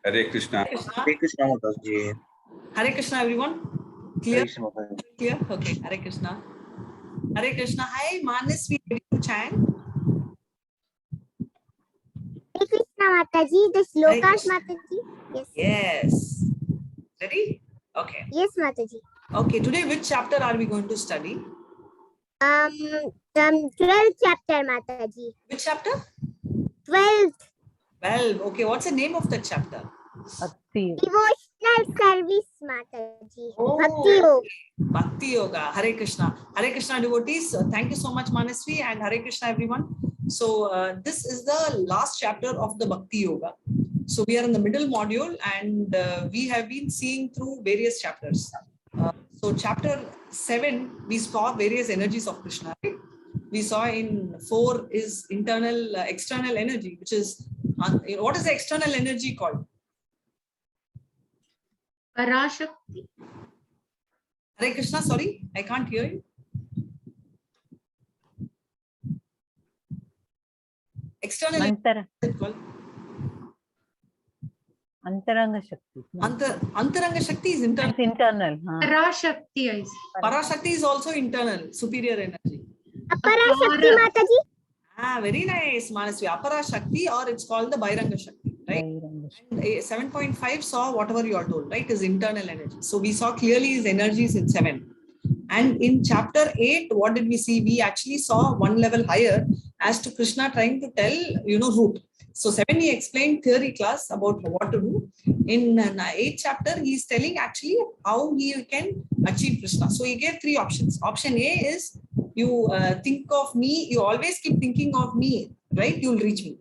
Hare Krishna. Hare Krishna. Hare Krishna Mataji. Hare Krishna, everyone. Clear? Hare Krishna Mataji. Clear? Okay. Hare Krishna. Hare Krishna. Hi, Manas. We ready to chant? Hare Krishna Mataji. The Hare slokas Krishna. Mataji. Yes. Yes. Ready? Okay. Yes, Mataji. Okay. Today, which chapter are we going to study? 12th chapter, Mataji. Which chapter? 12th. 12. Okay. What's the name of the chapter? Bhakti. Devotional service, Mataji. Oh. Bhakti Yoga. Bhakti Yoga. Hare Krishna. Hare Krishna devotees. Thank you so much, Manasvi, and Hare Krishna, everyone. So this is the last chapter of the Bhakti Yoga. So we are in the middle module, and we have been seeing through various chapters. So chapter 7, we saw various energies of Krishna. Right? We saw in 4 is internal, external energy, which is, what is the external energy called? Parashakti. Hare Krishna, sorry, I can't hear you. External Antara, energy called? Antaranga Shakti. Antaranga Shakti is internal. It's internal. Parashakti, I see. Parashakti is also internal, superior energy. Apara Shakti, Mataji. Ah, very nice, Manasvi. Apara Shakti, or it's called the Bhairanga Shakti, right? And 7.5 saw whatever you are told, right, is internal energy. So we saw clearly his energies in 7. And in chapter 8, what did we see? We actually saw one level higher as to Krishna trying to tell, root. So 7, he explained theory class about what to do. In 8th chapter, he is telling actually how he can achieve Krishna. So he gave 3 options. Option A is, you think of me, you always keep thinking of me, right? You'll reach me.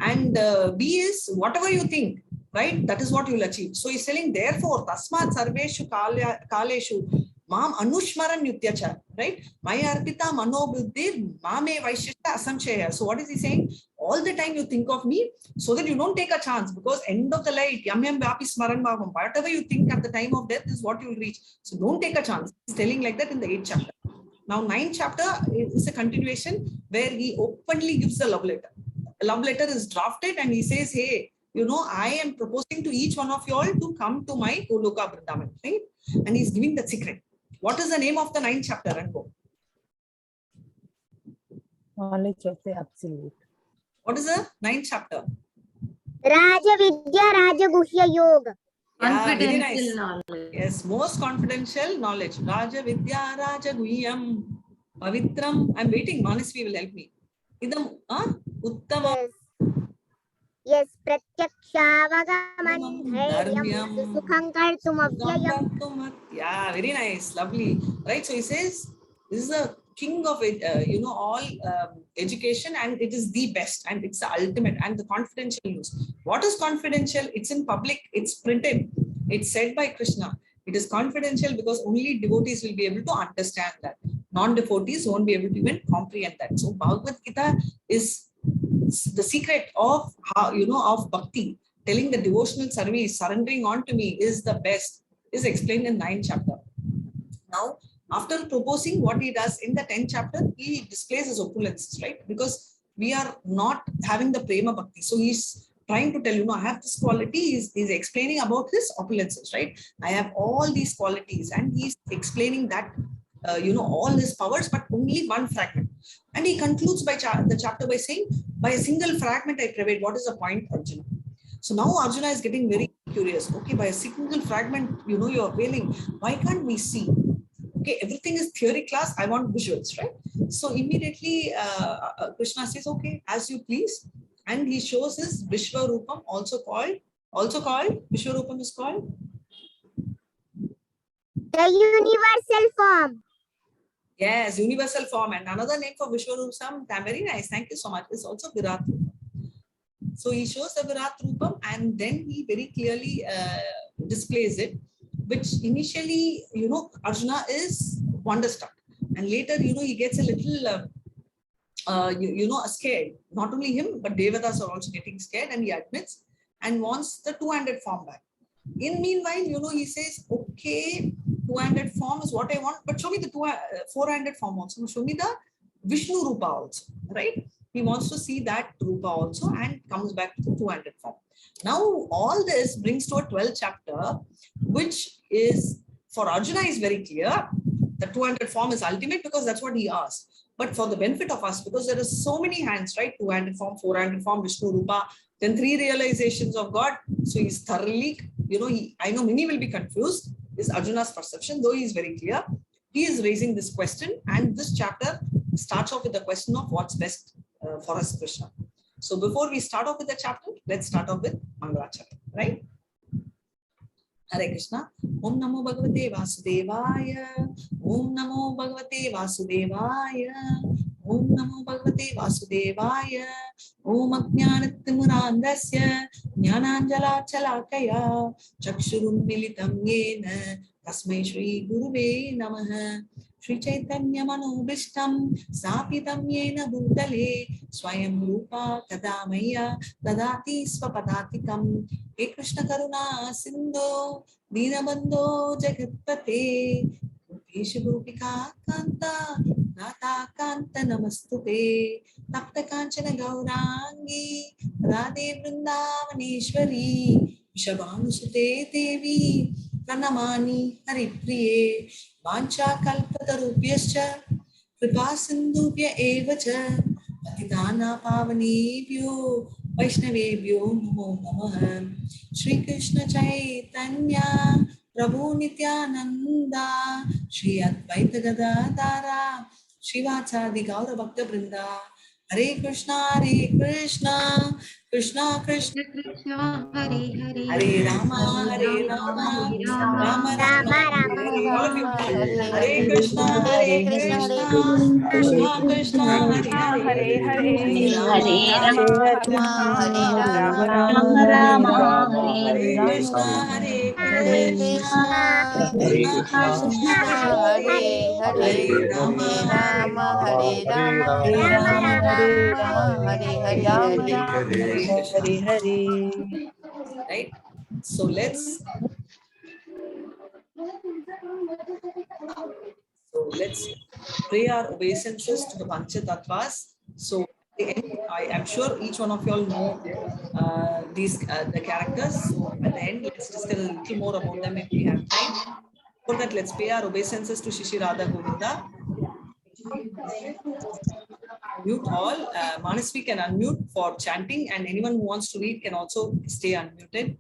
And B is, whatever you think, right? That is what you'll achieve. So he's telling, therefore, tasmat sarveshu kaleshu mam anushmaran yutyacha, right? Maya arpita manobuddhir mame vaishishta asamshaya. So what is he saying? All the time you think of me so that you don't take a chance, because end of the light, yam yam vyapi smaran bhavam, whatever you think at the time of death is what you'll reach. So don't take a chance. He's telling like that in the 8th chapter. Now 9th chapter is a continuation where he openly gives the love letter. A love letter is drafted and he says, hey, I am proposing to each one of you all to come to my Goloka Vrindavan, right? And he's giving the secret. What is the name of the 9th chapter? And go. Knowledge of the absolute. What is the 9th chapter? Raja Vidya Raja Guhya Yoga. Yeah, very Confidential nice. knowledge. Yes, most confidential knowledge. Raja Vidya Raja Guhyam Pavitram. I'm waiting. Manasvi will help me. Idam Uttama Yes, Pratyakshavagaman Dhairyam Sukham Kartum Avyayam. Yeah, very nice, lovely. Right, so he says this is the king of it, all education, and it is the best, and it's the ultimate, and the confidential news. What is confidential? It's in public, it's printed, it's said by Krishna. It is confidential because only devotees will be able to understand that. Non-devotees won't be able to even comprehend that. So Bhagavad Gita is the secret of how, of bhakti, telling the devotional service, surrendering on to me is the best, is explained in 9th chapter. Now, after proposing what he does in the 10th chapter, he displays his opulences, right? Because we are not having the prema bhakti. So he's trying to tell, I have this quality. He's explaining about his opulences, right? I have all these qualities, and he's explaining that, all his powers, but only one fragment. And he concludes by the chapter by saying, by a single fragment I prevailed. What is the point, Arjuna? So now Arjuna is getting very curious. Okay, by a single fragment, you're availing. Why can't we see? Okay, everything is theory class. I want visuals, right? So immediately Krishna says, okay, as you please. And he shows his Vishwarupam, also called, Vishwarupam is called? The universal form. Yes, universal form. And another name for Vishwarupam, very nice, thank you so much, is also Virat Rupam. So he shows the Virat Rupam, and then he very clearly displays it, which initially, Arjuna is wonderstruck. And later, he gets a little, scared. Not only him, but Devatas are also getting scared, and he admits and wants the two-handed form back. In meanwhile, he says, okay, two-handed form is what I want, but show me the four-handed form also. Show me the Vishnu Rupa also, right? He wants to see that Rupa also, and comes back to the two-handed form. Now, all this brings to a 12th chapter, which is for Arjuna is very clear. The 200 form is ultimate because that's what he asked. But for the benefit of us, because there are so many hands, right? 200 form, 400 form, Vishnu Rupa, then 3 realizations of God. So he's thoroughly, I know many will be confused. This is Arjuna's perception, though he is very clear. He is raising this question, and this chapter starts off with the question of what's best for us, Krishna. So before we start off with the chapter, let's start off with Mangalacharya, right? Hare Krishna. Om Namo Bhagavate Vasudevaya. Om Namo Bhagavate Vasudevaya. Om Namo Bhagavate Vasudevaya. Om Ajnanattimurandasya Jnananjala Chalakaya Chakshurum Militam Yena Tasmai Shri Guruve Namaha. Shri Chaitanya Manobhishtam Sapitam Yena Bhutale Swayam Rupa Kadamaya Dadati Swapadatikam. He Krishna Karuna Sindhu Dinabandho Jagatpate Gopesha Gopika Kanta Nata Kanta Namastupe Tapta Kanchana Gaurangi Radhe Vrindavaneshwari Vishabhanusute Devi Pranamani Haripriye Vancha Kalpatarubhyascha Kripa Sindhubhya Evacha Patidana Pavanebhyo Vaishnavebhyo Namo Namaha. Shri Krishna Chaitanya Prabhu Nityananda Shri Advaita Gadadara Shivachadi Gaura Bhakta Brinda. Hare Krishna Krishna Krishna Krishna, Hare Hare, Hare Rama Hare Rama, Rama Rama Rama Rama Hare Hare. All of you. Hare Hare Krishna Hare Krishna Krishna Krishna Hare Hare Hare Hare Rama Rama Hare Rama Rama Rama Hare Hare Krishna Rama Hare Krishna Krishna Krishna Krishna Krishna Hare Hare Hare Hare Rama Hare Hare Rama Hare Rama Rama Hare Rama Rama Hare Hare Rama Hare Rama Hare Krishna. Hare Hare. Right? So let's pray our obeisances to the Panchatattvas. So at the end, I am sure each one of you all know the characters. So at the end, let's discuss a little more about them if we have time. For that, let's pay our obeisances to Shishi Radha Govinda. Mute all. Manasvi can unmute for chanting, and anyone who wants to read can also stay unmuted.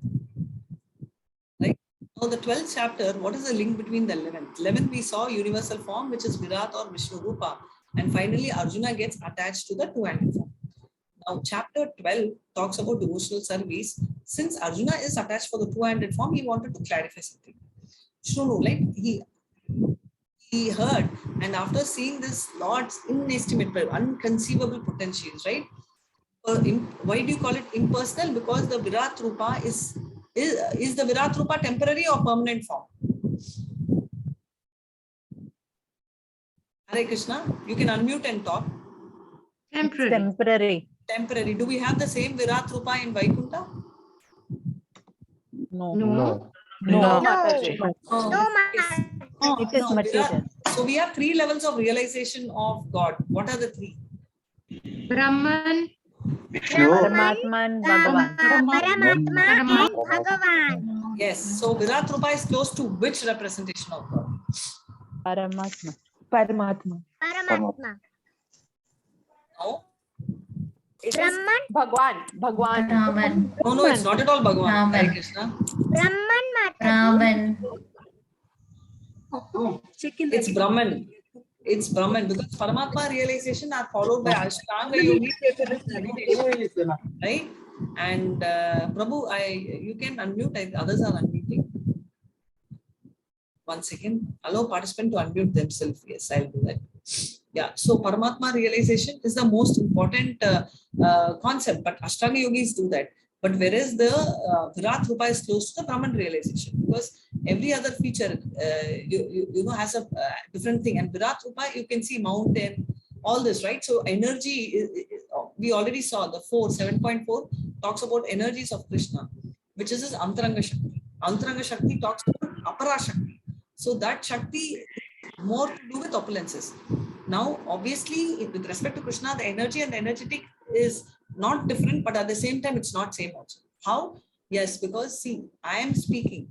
Right? Now, the 12th chapter, what is the link between the 11th? 11th, we saw universal form, which is Virat or Vishnu Rupa. And finally, Arjuna gets attached to the 200 form. Now, chapter 12 talks about devotional service. Since Arjuna is attached for the 200 form, he wanted to clarify something. Shunu, like he heard, and after seeing this Lord's inestimable, unconceivable potentials, right? Why do you call it impersonal? Because the Virat Rupa is the Virat Rupa temporary or permanent form? Hare Krishna, you can unmute and talk. temporary. Temporary. Temporary. Do we have the same Virat Rupa in Vaikuntha? No. No. No. No. No It is material. So we have 3 levels of realization of God. What are the 3? Brahman, Paramatma and Bhagavan. Paramatma and Bhagavan. Yes. So Virat Rupa is close to which representation of God? Paramatma. Paramatma. Paramatma. No? Brahman. Bhagwan. No, it's not at all Bhagavan. Hare Krishna. Brahman Mataji. Brahman. It's Brahman. It's Brahman because Paramatma realization are followed by Ashtanga Yogi meditation, right? And Prabhu, you can unmute. Others are unmuting. 1 second. Allow participant to unmute themselves. Yes, I'll do that. Yeah. So Paramatma realization is the most important concept, but Ashtanga yogis do that. But whereas the Virat Rupa is close to the Brahman realization, because every other feature has a different thing. And Virat Rupa, you can see mountain, all this, right? So energy, we already saw the 7.4 talks about energies of Krishna, which is his Antaranga Shakti. Antaranga Shakti talks about Apara Shakti. So that Shakti more to do with opulences. Now, obviously, with respect to Krishna, the energy and the energetic is not different, but at the same time, it's not same also. How? Yes, because see, I am speaking,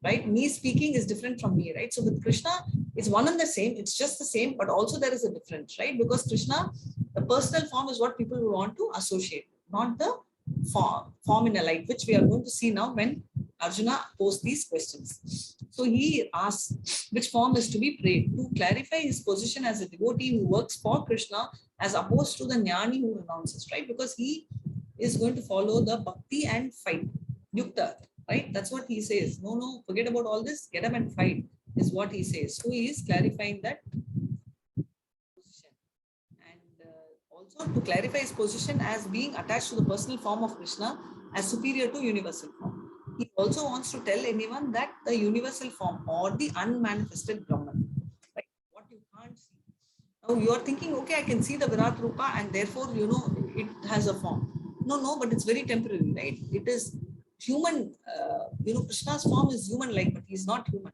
right? Me speaking is different from me, right? So with Krishna, it's one and the same. It's just the same, but also there is a difference, right? Because Krishna, the personal form is what people want to associate, not the form in a light, which we are going to see now when Arjuna posed these questions. So he asks which form is to be prayed to clarify his position as a devotee who works for Krishna as opposed to the jnani who renounces, right? Because he is going to follow the bhakti and fight. Yukta, right? That's what he says. No, no, forget about all this. Get up and fight is what he says. So he is clarifying that position. And also to clarify his position as being attached to the personal form of Krishna as superior to universal form. He also wants to tell anyone that the universal form or the unmanifested Brahman, right? What you can't see. Now you are thinking, okay, I can see the Virat Rupa and therefore, it has a form. No, but it's very temporary, right? It is human, Krishna's form is human-like, but he's not human,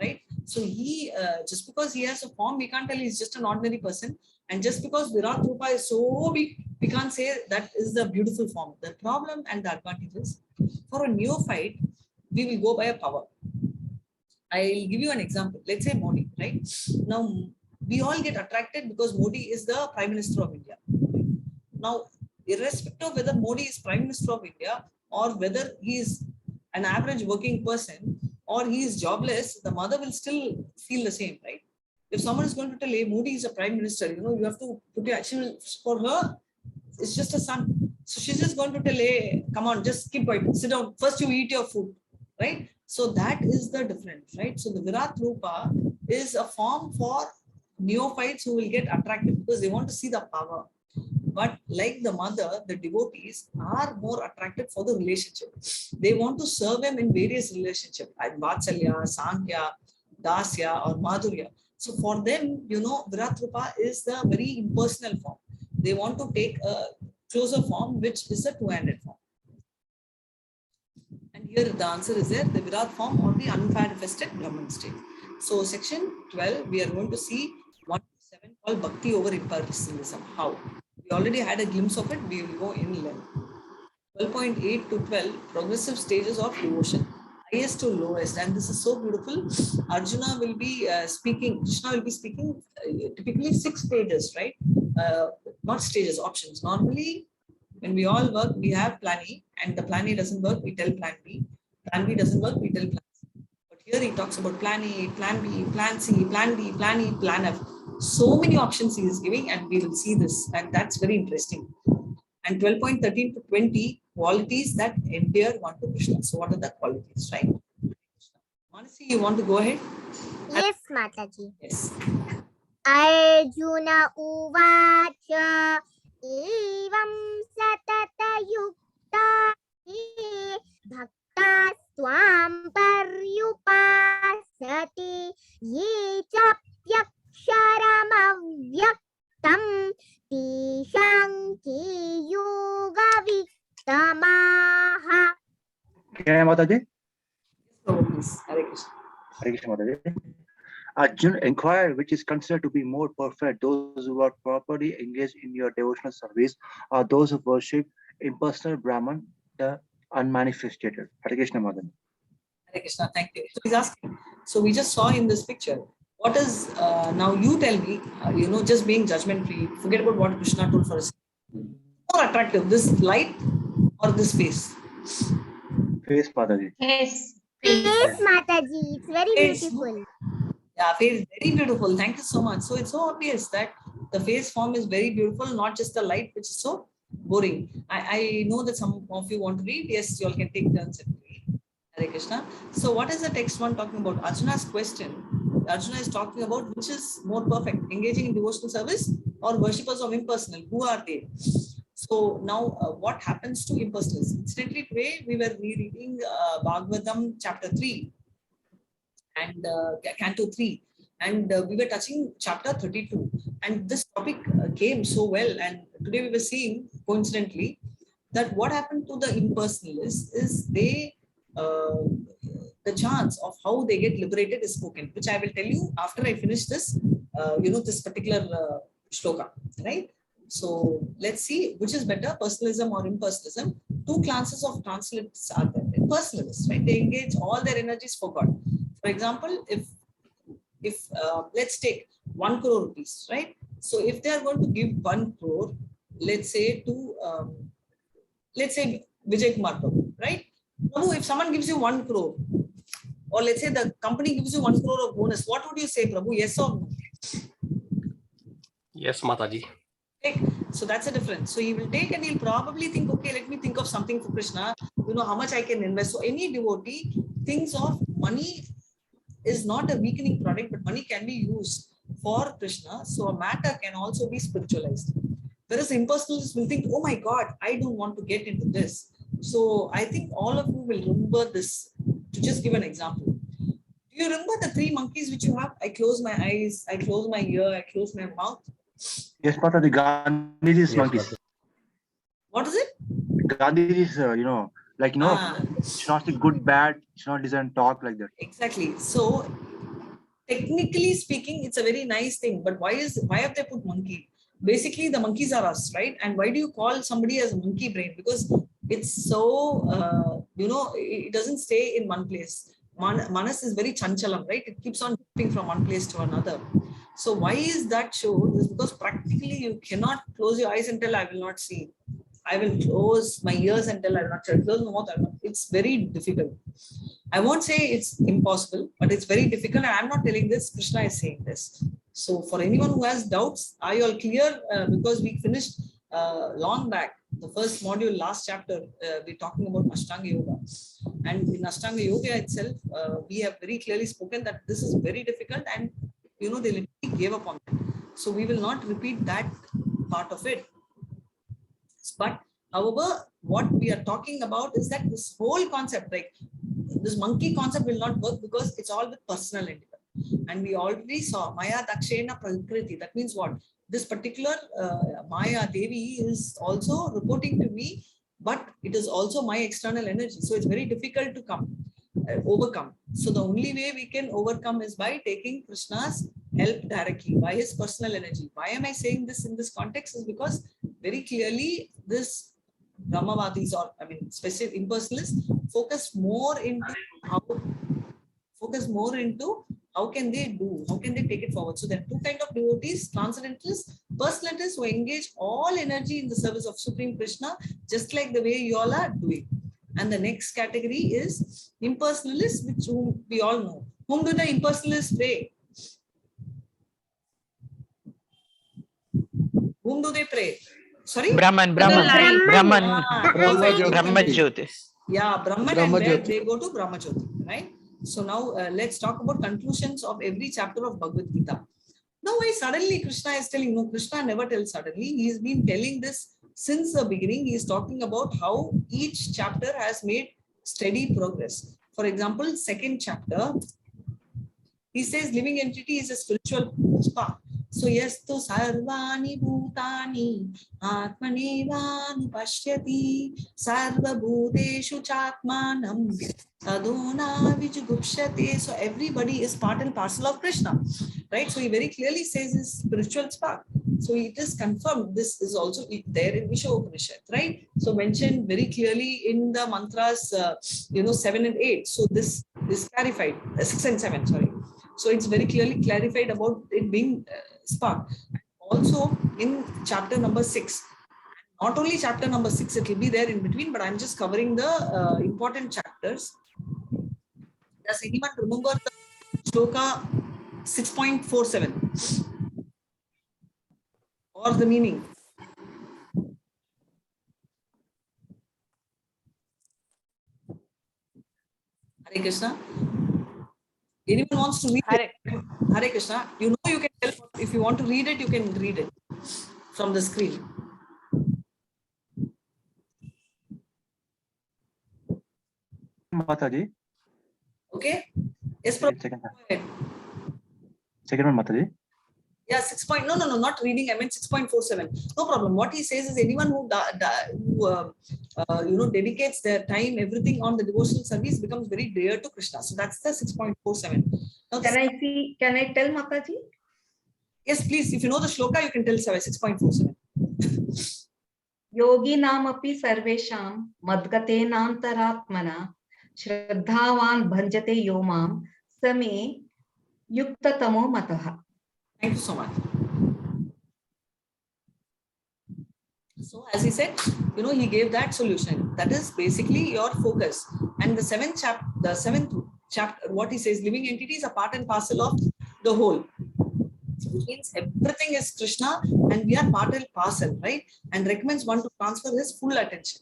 right? So he, just because he has a form, we can't tell he's just an ordinary person. And just because Virat Rupa is so big, we can't say that is the beautiful form. The problem and the advantage is, for a neophyte, we will go by a power. I'll give you an example. Let's say Modi, right? Now, we all get attracted because Modi is the Prime Minister of India. Now, irrespective of whether Modi is Prime Minister of India or whether he is an average working person or he is jobless, the mother will still feel the same, right? If someone is going to tell, hey, Modi is a Prime Minister, you have to put your action for her. It's just a son. So she's just going to tell, hey, come on, just keep quiet, sit down. First you eat your food, right? So that is the difference, right? So the Virat Rupa is a form for neophytes who will get attracted because they want to see the power. But like the mother, the devotees are more attracted for the relationship. They want to serve him in various relationships, like Vatsalya, Sankhya, Dasya, or Madhurya. So for them, Virat Rupa is the very impersonal form. They want to take a closer form, which is a two-handed form. And here the answer is there, the Virat form or the unmanifested Brahman state. So section 12, we are going to see 1 to 7 called Bhakti over Impersonalism. How? We already had a glimpse of it. We will go in length. 12.8 to 12, progressive stages of devotion. Highest to lowest. And this is so beautiful. Arjuna will be speaking, Krishna will be speaking typically 6 stages, right? Not stages, options. Normally, when we all work, we have plan A, and the plan A doesn't work, we tell plan B. Plan B doesn't work, we tell plan C. But here he talks about plan A, plan B, plan C, plan D, plan E, plan F. So many options he is giving, and we will see this, and that's very interesting. And 12.13 to 20, qualities that endear one to Krishna. So what are the qualities, right? Manasi, you want to go ahead? Yes, Mataji. Yes. Arjuna uvacha evam satatayukta bhakta swam paryupasati ye chapyaksharam avyaktam tishanki yoga vittamaha. Can I Mataji? So please, Hare Krishna. Hare Krishna Mataji. Arjuna inquired which is considered to be more perfect, those who are properly engaged in your devotional service, or those who worship impersonal Brahman, the unmanifested. Hare Krishna Mataji. Hare Krishna, thank you. So he's asking. So we just saw in this picture. What is now? You tell me. Just being judgment-free. Forget about what Krishna told for us. More attractive, this light or this face? Face Mataji. Yes. Yes, Mataji. It's very Face. beautiful. Yeah, face very beautiful. Thank you so much. So it's so obvious that the face form is very beautiful, not just the light, which is so boring. I know that some of you want to read. Yes, you all can take turns and read. Hare Krishna. So what is the text one talking about? Arjuna's question. Arjuna is talking about which is more perfect, engaging in devotional service or worshippers of impersonal. Who are they? So now what happens to impersonalism? Incidentally, today we were rereading Bhagavatam chapter 3 and Canto 3. And we were touching chapter 32. And this topic came so well. And today we were seeing, coincidentally, that what happened to the impersonalists is they, the chance of how they get liberated is spoken, which I will tell you after I finish this, this particular shloka, right? So let's see which is better, personalism or impersonalism. Two classes of translators are there. Personalists, right? They engage all their energies for God. For example, if let's take 1 crore rupees, right? So if they are going to give 1 crore, let's say to let's say Vijay Kumar Prabhu, right? Prabhu, if someone gives you 1 crore, or let's say the company gives you 1 crore of bonus, what would you say, Prabhu? Yes or no? Yes, Mataji. Take. So that's a difference. So he will take and he'll probably think, okay, let me think of something for Krishna, you know, how much I can invest. So any devotee thinks of money is not a weakening product, but money can be used for Krishna. So a matter can also be spiritualized. Whereas impersonalists will think, oh my God, I don't want to get into this. So I think all of you will remember this. To just give an example. Do you remember the 3 monkeys which you have? I close my eyes, I close my ear, I close my mouth. Yes, Mataji, Gandhiji's monkeys. What is it? Gandhiji's, it's not the good, bad, it's not doesn't talk like that. Exactly. So technically speaking, it's a very nice thing. But why have they put monkey? Basically, the monkeys are us, right? And why do you call somebody as a monkey brain? Because it's so, it doesn't stay in one place. Manas is very chanchalam, right? It keeps on jumping from one place to another. So why is that shown? Is because practically you cannot close your eyes and tell, I will not see. I will close my ears and tell, I will not close my mouth. It's very difficult. I won't say it's impossible, but it's very difficult. And I'm not telling this, Krishna is saying this. So for anyone who has doubts, are you all clear? Because we finished long back, the first module, last chapter, we're talking about Ashtanga Yoga. And in Ashtanga Yoga itself, we have very clearly spoken that this is very difficult and, they literally gave up on it. So we will not repeat that part of it. But however, what we are talking about is that this whole concept, like this monkey concept will not work because it's all with personal endeavor. And we already saw Maya Dakshena Prakriti. That means what? This particular Maya Devi is also reporting to me, but it is also my external energy. So it's very difficult to overcome. So the only way we can overcome is by taking Krishna's help directly, by his personal energy. Why am I saying this in this context? Is because very clearly this Brahmavadis specific impersonalists focus more into how can they take it forward. So there are 2 kinds of devotees: transcendentalists, personalists who engage all energy in the service of Supreme Krishna, just like the way you all are doing. And the next category is impersonalists, which we all know. Whom do the impersonalists pray? Whom do they pray? Sorry? Brahman. Brahmajyoti. Yeah, Brahman, and where they go to Brahmajyoti, right? So now let's talk about conclusions of every chapter of Bhagavad Gita. Now why suddenly Krishna is telling? No, Krishna never tells suddenly. He's been telling this since the beginning. He is talking about how each chapter has made steady progress. For example, 2nd chapter, he says living entity is a spiritual spark. So yes, to sarvani bhutani atmanevanu pashyati sarva bhuteshu chakmanam tadona vijugupshate. So everybody is part and parcel of Krishna, right? So he very clearly says his spiritual spark. So it is confirmed. This is also there in Visha Upanishad, right? So mentioned very clearly in the mantras, 7 and 8. So this is clarified, 6 and 7, sorry. So it's very clearly clarified about it being spark. Also in chapter number 6, not only chapter number 6, it will be there in between, but I'm just covering the important chapters. Does anyone remember the shloka 6.47 or the meaning? Hare Krishna. Anyone wants to read it? Hare Krishna. You can tell. If you want to read it, you can read it from the screen. Mataji. Okay. Yes, Second one, Mataji. Yeah, 6. No, not reading. I meant 6.47. No problem. What he says is anyone who dedicates their time, everything on the devotional service becomes very dear to Krishna. So that's the 6.47. Now, Can I tell Mataji? Yes, please. If you know the shloka, you can tell 6.47. योगिनामपि सर्वेषां मद्गतेनान्तरात्मना श्रद्धावान् भञ्जते यो मां स मे युक्ततमो मतः. Thank you so much. So as he said, he gave that solution. That is basically your focus. And the seventh chapter, what he says, living entities are part and parcel of the whole. Which means everything is Krishna and we are part and parcel, right? And recommends one to transfer his full attention.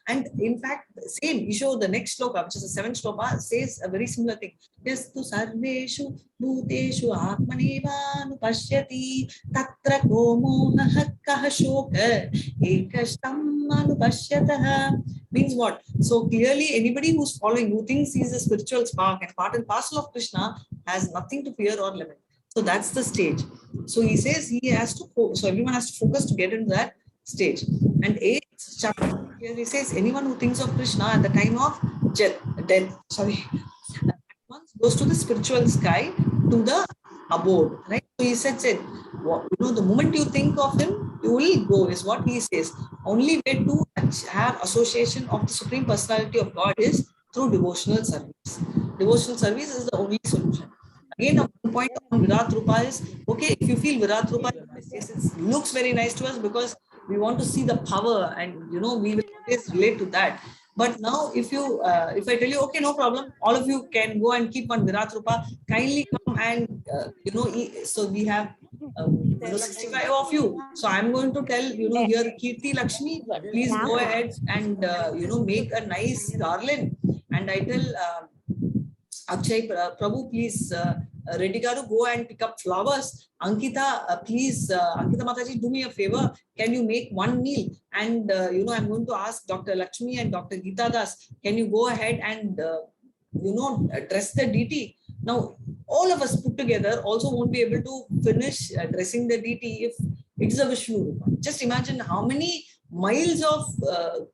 And in fact, same issue, the next shloka, which is the seventh shloka, says a very similar thing. Yastu sarveshu bhuteshu atmaneva nupashyati tatra komo nahakkaha shoka ekashtam anupashyatah. Means what? So clearly anybody who's following, who thinks he's a spiritual spark and part and parcel of Krishna, has nothing to fear or limit. So that's the stage. So he says he has to, so everyone has to focus to get into that stage. And eighth chapter, here he says, anyone who thinks of Krishna at the time of death, once goes to the spiritual sky, to the abode, right? So he said, the moment you think of him, you will go, is what he says. Only way to have association of the Supreme Personality of God is through devotional service. Devotional service is the only solution. Again, one point on Virat Rupa is, okay, if you feel Virat Rupa, it looks very nice to us because we want to see the power and, we will always relate to that. But now if I tell you, okay, no problem, all of you can go and keep on Virat Rupa, kindly come and, so we have 65 of you. So I'm going to tell, here, Kirti Lakshmi, please go ahead and, make a nice garland. And I tell, Akshay, Prabhu, please, Reddy Garu, go and pick up flowers. Ankita, please, Ankita Mataji, do me a favor. Can you make one meal? And, I'm going to ask Dr. Lakshmi and Dr. Gita Das, can you go ahead and, dress the deity? Now, all of us put together also won't be able to finish dressing the deity if it is a Vishnu. Just imagine how many miles of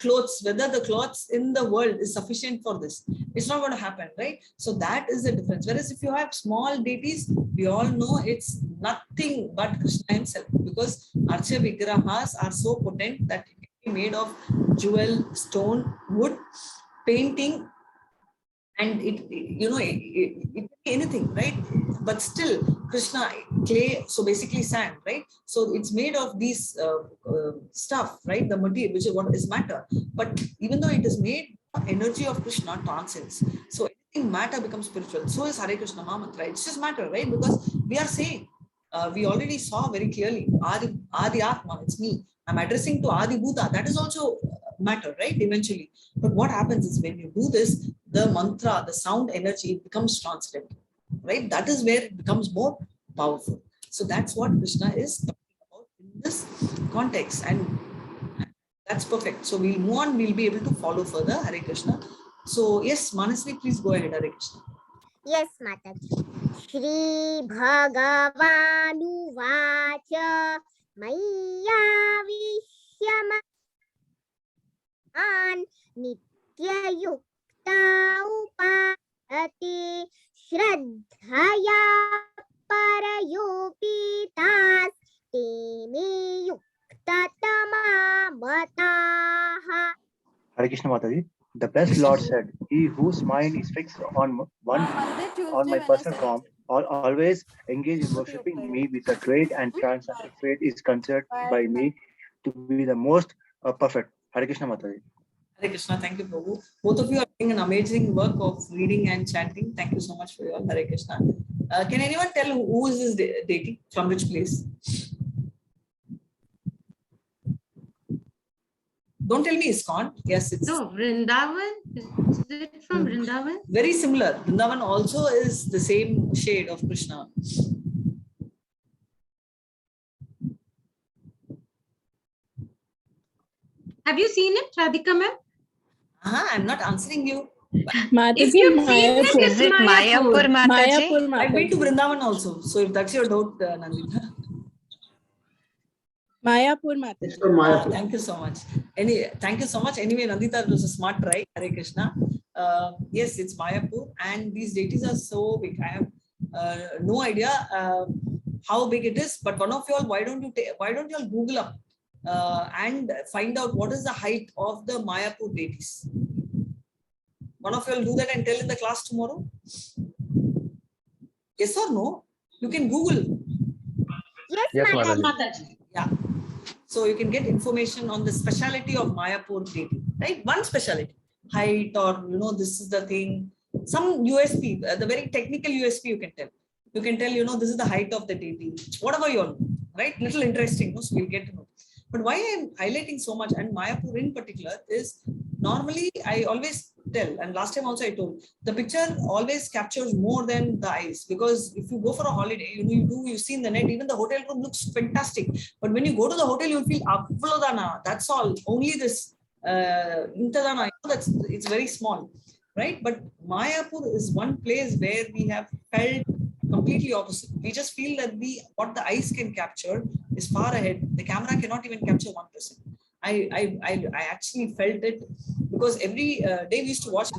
clothes, whether the clothes in the world is sufficient for this. It's not going to happen, right? So that is the difference. Whereas if you have small deities, we all know it's nothing but Krishna himself, because Archa Vigrahas are so potent that it can be made of jewel, stone, wood, painting, and it can be anything, right? But still Krishna, clay, so basically sand, right? So it's made of these stuff, right? The material, which is what is matter. But even though it is made, energy of Krishna transcends. So anything matter becomes spiritual. So is Hare Krishna Mantra. It's just matter, right? Because we are saying, we already saw very clearly, Adi Atma, it's me. I'm addressing to Adi Bhuta. That is also matter, right? Eventually. But what happens is when you do this, the mantra, the sound energy, it becomes transcendental, right? That is where it becomes more powerful. So that's what Krishna is talking about in this context. And that's perfect. So we'll move on, we'll be able to follow further. Hare Krishna. So yes, Manasvi, please go ahead. Hare Krishna. Yes, Mataji. Shri Bhagavanuvacha Maya Vishyaman Nitya Yukta Upati Shraddhaya Parayopitas Teme Yukta Tamamataha. Hare Krishna Mataji. The blessed Lord said, he whose mind is fixed on my personal form, always engage in worshipping me with a great and transcendental faith is considered by me to be the most perfect. Hare Krishna Mataji. Hare Krishna, thank you, Prabhu. Both of you are doing an amazing work of reading and chanting. Thank you so much for your Hare Krishna. Can anyone tell who is this deity? From which place? Don't tell me ISKCON. Yes, it's... No, Vrindavan? Is it from Vrindavan? Very similar. Vrindavan also is the same shade of Krishna. Have you seen it, Radhika ma'am? I'm not answering you. If you've seen it, it's Mayapur. Mayapur I've been to Vrindavan also. So if that's your doubt, Nandita. Mayapur Mataji. Thank you so much. Thank you so much. Anyway, Nandita, it was a smart try. Hare Krishna. Yes, it's Mayapur, and these deities are so big. I have no idea how big it is. But one of you all, why don't you all Google up and find out what is the height of the Mayapur deities. One of you will do that and tell in the class tomorrow? Yes or no? You can Google. Yes, Mataji. Mataji. Yeah. So you can get information on the speciality of Mayapur deity, right? One speciality, height, or this is the thing. Some USP, the very technical USP you can tell. You can tell, this is the height of the deity. Whatever you all know, right? Little interesting, no? So we'll get to know. But why I'm highlighting so much, and Mayapur in particular, is normally I always tell, and last time also I told, the picture always captures more than the eyes, because if you go for a holiday, you see in the net, even the hotel room looks fantastic, but when you go to the hotel, you'll feel avlodana, that's all, only this intadana, it's very small, right? But Mayapur is one place where we have felt completely opposite. We just feel that what the eyes can capture is far ahead. The camera cannot even capture 1%. I actually felt it, because every day we used to watch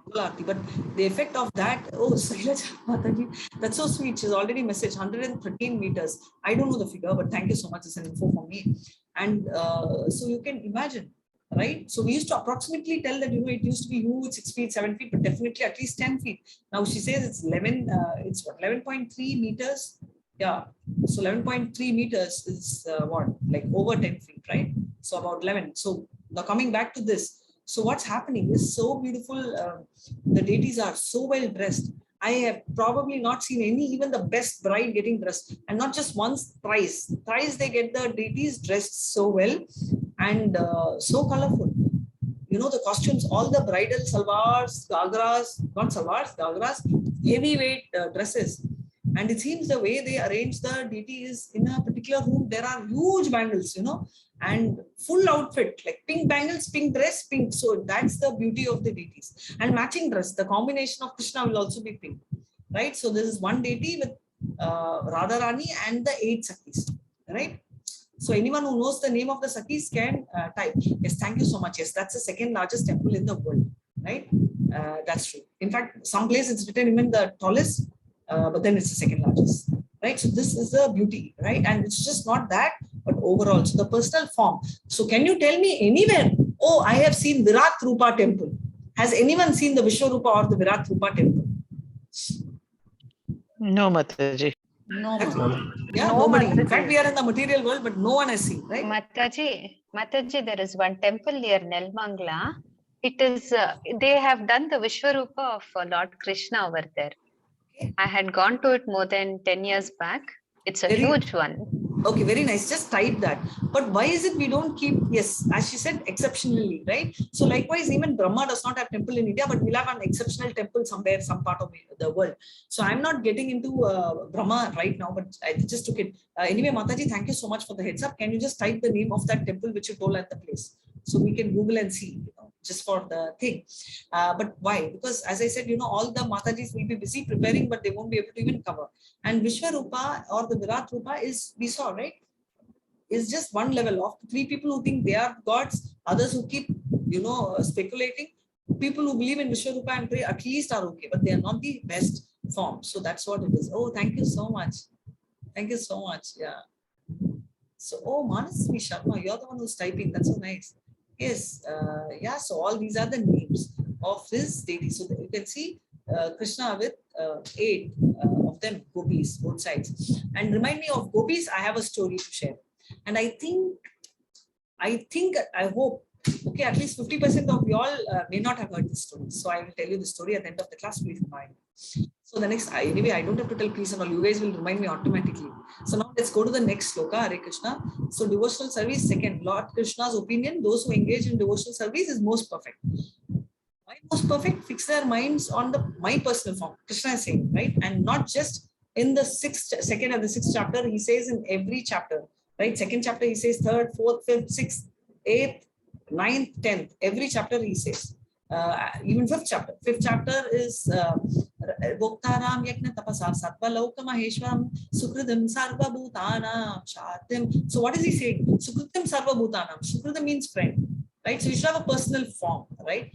Gujarati, but the effect of that, Sailaja Mataji, that's so sweet. She's already messaged 113 meters. I don't know the figure, but thank you so much. It's an info for me. And so you can imagine, right? So we used to approximately tell that, it used to be huge, 6 feet, 7 feet, but definitely at least 10 feet. Now she says it's 11.3 meters. Yeah. So 11.3 meters is like over 10 feet, right? So about 11. So now coming back to this. So what's happening is so beautiful. The deities are so well dressed. I have probably not seen even the best bride getting dressed, and not just once, thrice they get the deities dressed so well and so colorful. The costumes, all the bridal salwars, gagras, heavyweight dresses. And it seems the way they arrange the deity is in a particular room, there are huge bangles, and full outfit, like pink bangles, pink dress, pink. So that's the beauty of the deities. And matching dress, the combination of Krishna will also be pink, right? So this is one deity with Radharani and the 8 Sakis, right? So anyone who knows the name of the Sakis can type. Yes, thank you so much. Yes, that's the second largest temple in the world, right? That's true. In fact, some place it's written even the tallest, but then it's the second largest, right? So this is the beauty, right? And it's just not that, but overall. So the personal form. So can you tell me anywhere? Oh, I have seen Virat Rupa temple. Has anyone seen the Vishwarupa or the Virat Rupa temple? No, Mataji. No, Yeah, No, nobody. In Mataji. fact, we are in the material world, but no one has seen, right? Mataji, there is one temple near Nelmangla. It is, they have done the Vishwarupa of Lord Krishna over there. I had gone to it more than 10 years back. It's a huge one. Okay, very nice. Just type that. But why is it we don't keep, yes, as she said, exceptionally, right? So likewise, even Brahma does not have temple in India, but we'll have an exceptional temple somewhere, some part of the world. So I'm not getting into Brahma right now, but I just took it. Anyway, Mataji, thank you so much for the heads up. Can you just type the name of that temple which you told at the place? So we can Google and see, just for the thing. But why? Because as I said, all the Matajis will be busy preparing, but they won't be able to even cover. And Vishwarupa or the Virat Rupa is, we saw, right? Is just one level of 3 people who think they are gods, others who keep, speculating. People who believe in Vishwarupa and pray at least are okay, but they are not the best form. So that's what it is. Oh, thank you so much. Thank you so much. Yeah. So, Manasvi Sharma, you're the one who's typing. That's so nice. Yes. Yeah. So all these are the names of this deity. So you can see Krishna with 8 of them, gopis, both sides. And remind me of gopis, I have a story to share. And I hope, okay, at least 50% of you all may not have heard this story. So I will tell you the story at the end of the class, please remind me. So the next, anyway, I don't have to tell please and all, you guys will remind me automatically. So now let's go to the next sloka, Hare Krishna. So devotional service, second, Lord Krishna's opinion, those who engage in devotional service is most perfect. Why most perfect? Fix their minds on my personal form, Krishna is saying, right? And not just in the second and the 6th chapter, he says in every chapter, right? 2nd chapter, he says 3rd, 4th, 5th, 6th, 8th, 9th, 10th, every chapter he says. Even 5th chapter. 5th chapter is Bhoktaram Yajna Tapasa Sattva Lauka Maheshwaram Sukridam Sarva Bhutanam Shatim. So what is he saying? Sukridam Sarva Bhutanam. Sukridam means friend, right? So you should have a personal form, right?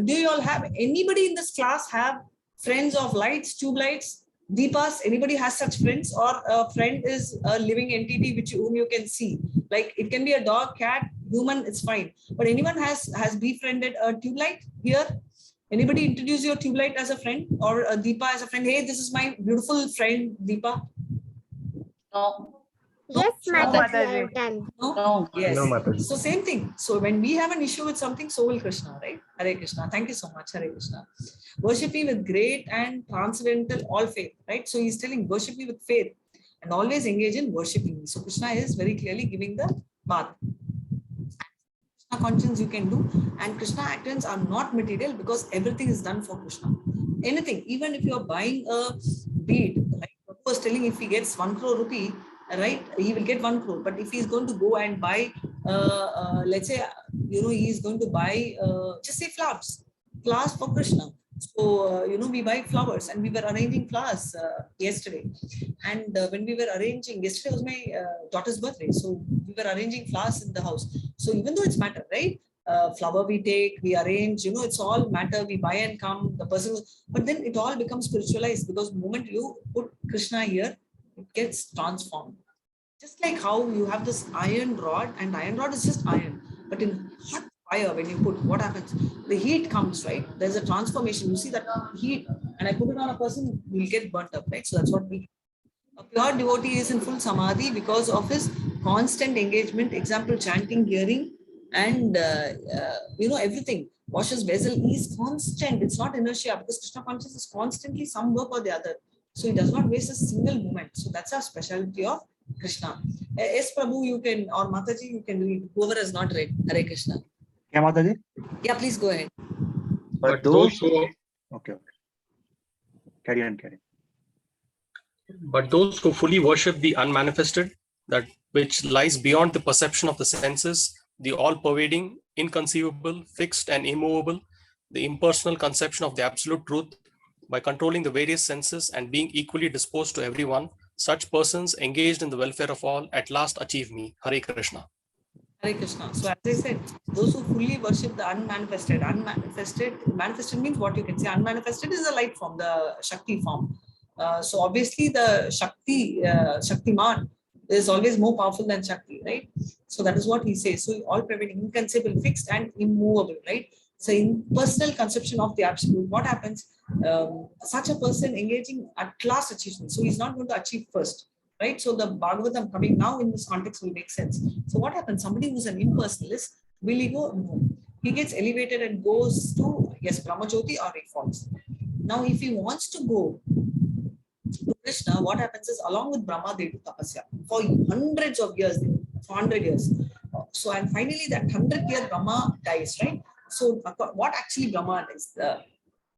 Do you all have, anybody in this class have friends of lights, tube lights? Deepas, anybody has such friends, or a friend is a living entity whom you can see? Like it can be a dog, cat, human, it's fine. But anyone has befriended a tube light here? Anybody introduce your tube light as a friend, or a Deepa as a friend? Hey, this is my beautiful friend, Deepa. No. Yes, Mataji, I have done. No? No. Yes. No, Mataji. So same thing. So when we have an issue with something, so will Krishna, right? Hare Krishna. Thank you so much, Hare Krishna. Worship me with great and transcendental all faith, right? So he's telling, worship me with faith and always engage in worshiping me. So Krishna is very clearly giving the path. Krishna conscience you can do, and Krishna actions are not material because everything is done for Krishna. Anything, even if you are buying a bead, like Prabhu was telling, if he gets 1 crore rupee, right, he will get 1 crore. But if he's going to go and buy, let's say, he's going to buy, just say flowers for Krishna. So, we buy flowers, and we were arranging flowers yesterday. And when we were arranging, yesterday was my daughter's birthday. So we were arranging flowers in the house. So even though it's matter, right? Flower we take, we arrange, it's all matter, we buy and come, the person, but then it all becomes spiritualized, because the moment you put Krishna here, it gets transformed. Just like how you have this iron rod, and iron rod is just iron, but in hot fire, when you put, what happens? The heat comes, right? There's a transformation. You see that heat, and I put it on a person, will get burnt up, right? So that's what we. A pure devotee is in full samadhi because of his constant engagement, example, chanting, hearing, and everything. Washes vessel is constant. It's not inertia, because Krishna consciousness is constantly some work or the other. So he does not waste a single moment. So that's our specialty of Krishna. Yes, Prabhu, you can, or Mataji, you can read. Whoever has not read, Hare Krishna. Yeah, Mataji? Yeah, please go ahead. But those who Okay. Carry on. But those who fully worship the unmanifested, that which lies beyond the perception of the senses, the all-pervading, inconceivable, fixed and immovable, the impersonal conception of the absolute truth, by controlling the various senses and being equally disposed to everyone, such persons engaged in the welfare of all at last achieve me. Hare Krishna. Hare Krishna. So as I said, those who fully worship the unmanifested, manifested means what you can say. Unmanifested is the light form, the Shakti form. So obviously the Shaktiman is always more powerful than Shakti, right? So that is what he says. So all prevailing, inconceivable, fixed and immovable, right? So in personal conception of the absolute, what happens? Such a person engaging at last achievement. So he's not going to achieve first, right? So the Bhagavatam coming now in this context will make sense. So what happens? Somebody who's an impersonalist, will he go? No. He gets elevated and goes to, yes, Brahmajyoti, or he falls. Now, if he wants to go to Krishna, what happens is, along with Brahma, they do tapasya for hundreds of years, for 100 years. So, and finally that 100th year Brahma dies, right? So what actually Brahma dies? The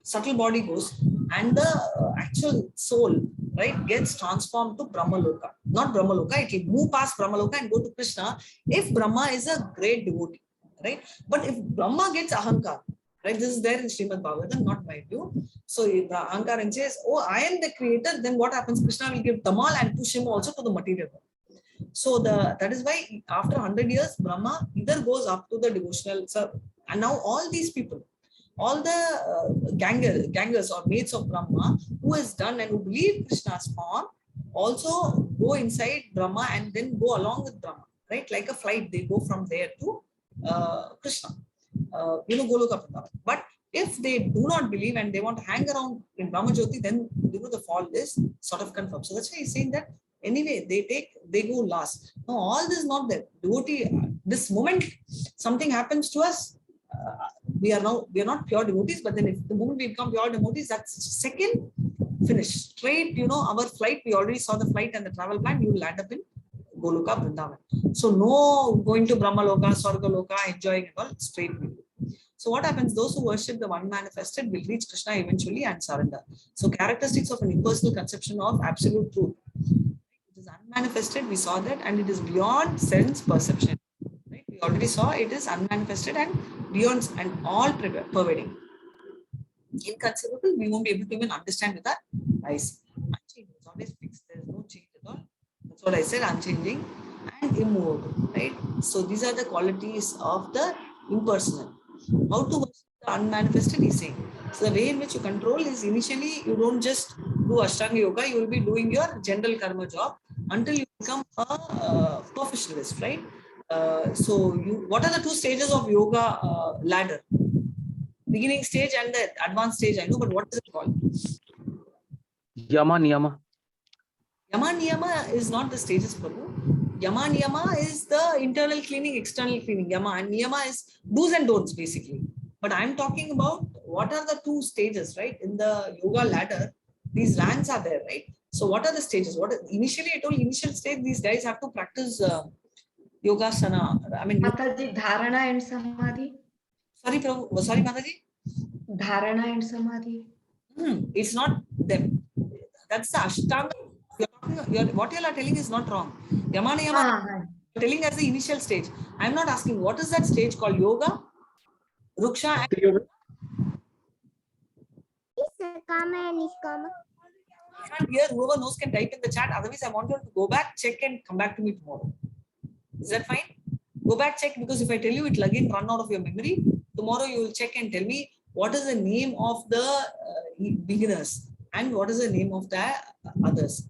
subtle body goes, and the actual soul, right, gets transformed to Brahmaloka. Not Brahmaloka, it will move past Brahmaloka and go to Krishna if Brahma is a great devotee, right? But if Brahma gets ahankar, right, this is there in Srimad Bhagavatam, not my view. So if the ahankar and says, oh, I am the creator, then what happens? Krishna will give tamal and push him also to the material world. So that is why after 100 years, Brahma either goes up to the devotional service. And now all these people, all the gangers or maids of Brahma who has done and who believe Krishna's form also go inside Brahma and then go along with Brahma, right? Like a flight, they go from there to Krishna, Goloka Vrindavan. But if they do not believe and they want to hang around in Brahmajyoti, then the fall is sort of confirmed. So that's why he's saying that anyway, they go last. Now all this is not there. Devotee, this moment something happens to us, we are not pure devotees, but then if the moment we become pure devotees, that's second finish. Straight, our flight, we already saw the flight and the travel plan, you will land up in Goloka Vrindavan. So no going to Brahmaloka, Swargaloka, enjoying it all, straight. So what happens? Those who worship the one manifested will reach Krishna eventually and surrender. So characteristics of an impersonal conception of absolute truth. It is unmanifested, we saw that, and it is beyond sense perception. Right? We already saw it is unmanifested and beyond and all pervading. Inconceivable, we won't be able to even understand with our eyes. Unchanging, it's always fixed, there is no change at all. That's what I said, unchanging and immovable, right? So these are the qualities of the impersonal. How to worship the unmanifested, he's saying. So the way in which you control is initially you don't just do Ashtanga Yoga, you will be doing your general karma job until you become a professionalist, right? What are the two stages of yoga ladder? Beginning stage and the advanced stage, I know, but what is it called? Yama Niyama. Yama Niyama is not the stages, Prabhu. Yama Niyama is the internal cleaning, external cleaning. Yama and Niyama is do's and don'ts, basically. But I'm talking about what are the two stages, right? In the yoga ladder, these ranks are there, right? So what are the stages? Initially, I told initial stage, these guys have to practice yogasana. I mean, Mataji, dharana and samadhi. Sorry, Prabhu. Sorry, Mataji. Dharana and samadhi. It's not them. That's the Ashtanga. What you are telling is not wrong. Yama Niyama telling as the initial stage. I'm not asking what is that stage called, yoga, ruksha, and Is karma and niskama? I can't hear. Whoever knows can type in the chat. Otherwise, I want you to go back, check, and come back to me tomorrow. Is that fine? Go back, check, because if I tell you, it will again run out of your memory. Tomorrow you will check and tell me what is the name of the beginners and what is the name of the others.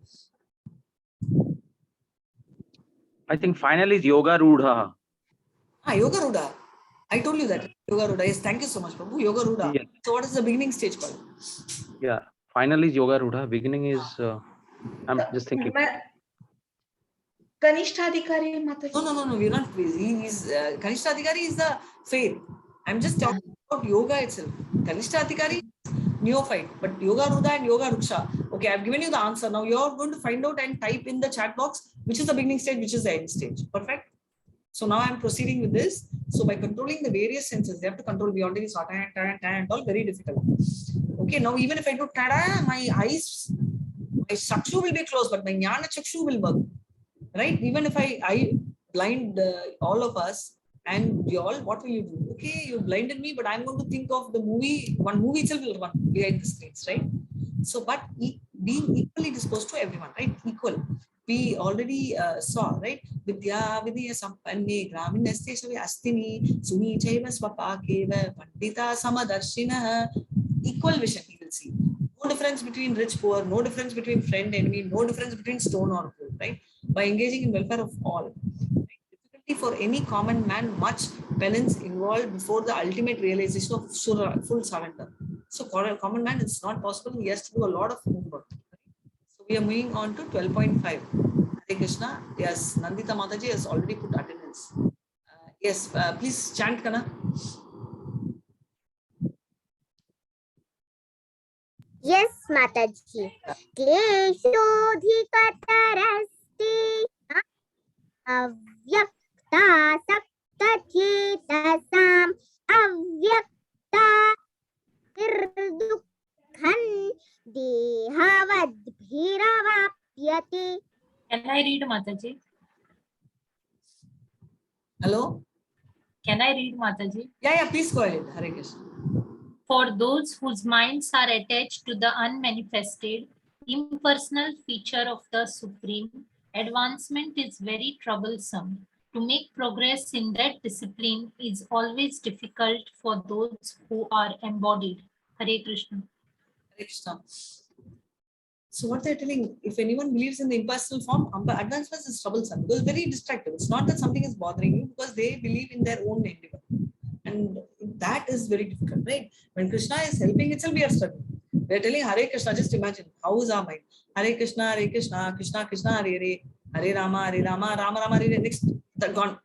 I think finally is Yoga Rudha. Yoga Rudha. I told you that. Yoga Rudha. Yes, thank you so much, Prabhu. Yoga Rudha. Yes. So what is the beginning stage called? Yeah, finally is Yoga Rudha. Beginning is, I'm just thinking. Kanishtadhikari, Mataji. No, we're not. Kanishtadhikari is the faith. I'm just talking about yoga itself. Kanishtadhikari is neophyte, but Yoga Rudha and Yoga Ruksha. Okay, I've given you the answer. Now you're going to find out and type in the chat box which is the beginning stage, which is the end stage. Perfect. So now I'm proceeding with this. So by controlling the various senses, they have to control. We already saw and all, very difficult. Okay, now even if I do tada, my eyes, my chakshu will be closed, but my jnana chakshu will work. Right? Even if I blind all of us and you all, what will you do? Okay, you blinded me, but I'm going to think of the movie. One movie itself will run behind the screens, right? So, but being equally disposed to everyone, right? Equal. We already saw, right? Vidya Vidya Sampanne Graminasteshavi Astini Suni Chaiva Swapakeva Pandita Samadarshina. Equal vision, he will see. No difference between rich, poor, no difference between friend, enemy, no difference between stone or gold, right? By engaging in welfare of all. Difficulty for any common man, much penance involved before the ultimate realization of full surrender. So for a common man, it's not possible. He has to do a lot of homework. So we are moving on to 12.5. Hare Krishna. Yes, Nandita Mataji has already put attendance. Yes, please chant, Kana. Yes, Mataji. Kleshodhikatarasti avyakta saktachetasam avyakta irdukhan dehavadbhiravapyate. Can I read, Mataji? Hello? Can I read, Mataji? Yeah, please go ahead. Hare Krishna. For those whose minds are attached to the unmanifested, impersonal feature of the Supreme, advancement is very troublesome. To make progress in that discipline is always difficult for those who are embodied. Hare Krishna. Hare Krishna. So what they're telling, if anyone believes in the impersonal form, advancement is troublesome because it's very distractive. It's not that something is bothering you because they believe in their own endeavor. And that is very difficult, right? When Krishna is helping itself, we are struggling. We're telling Hare Krishna, just imagine, how is our mind? Hare Krishna, Krishna Krishna, Hare Hare, Hare Rama, Rama Rama, Hare. Next, they're gone.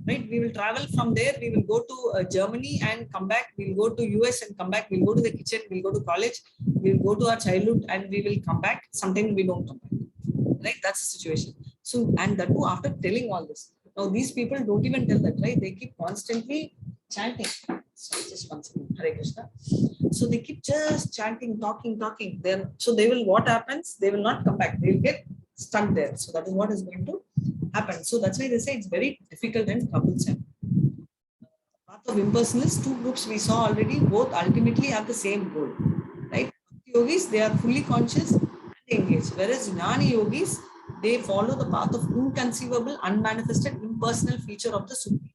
Right? We will travel from there. We will go to Germany and come back. We'll go to US and come back. We'll go to the kitchen. We'll go to college. We'll go to our childhood and we will come back. Sometimes we don't come back. Right? That's the situation. So, and that too after telling all this. Now, these people don't even tell that, right? They keep constantly chanting. Sorry, just one second. Hare Krishna. So they keep just chanting, talking. Then, so they will, what happens? They will not come back. They will get stuck there. So that is what is going to happen. So that's why they say it's very difficult and troublesome. Path of impersonalists, two groups we saw already, both ultimately have the same goal. Right? Yogis, they are fully conscious and engaged. Whereas Jnani yogis, they follow the path of inconceivable, unmanifested, impersonal feature of the Supreme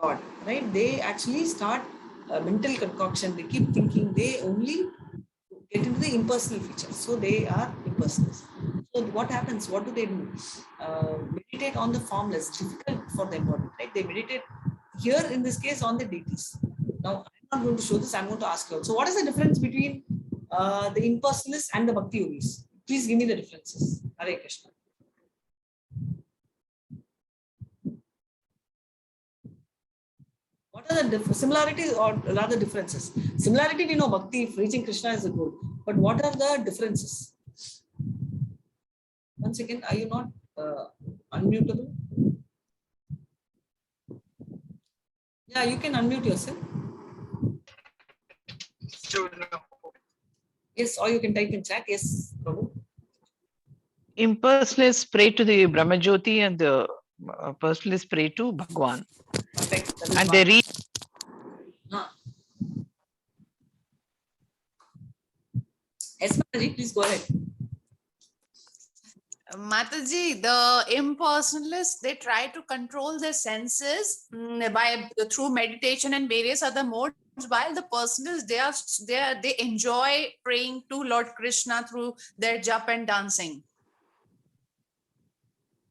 Lord. Right? They actually start mental concoction. They keep thinking. They only get into the impersonal features. So they are impersonalists. So what happens? What do they do? Meditate on the formless. Difficult for them, right? They meditate here in this case on the deities. Now I'm not going to show this. I'm going to ask you. So what is the difference between the impersonalists and the Bhakti yogis? Please give me the differences. Hare Krishna. What are the similarities or rather differences? Similarity, we know Bhakti, reaching Krishna is a goal. But what are the differences? Once again, are you not unmutable? Yeah, you can unmute yourself. Yes, or you can type in chat. Yes, Prabhu. Impersonalists pray to the Brahmajyoti and the personalists pray to Bhagwan. Perfect. And they read. Yes, Mataji, please go ahead. Mataji, the impersonalists, they try to control their senses through meditation and various other modes, while the personalists, they enjoy praying to Lord Krishna through their jap and dancing.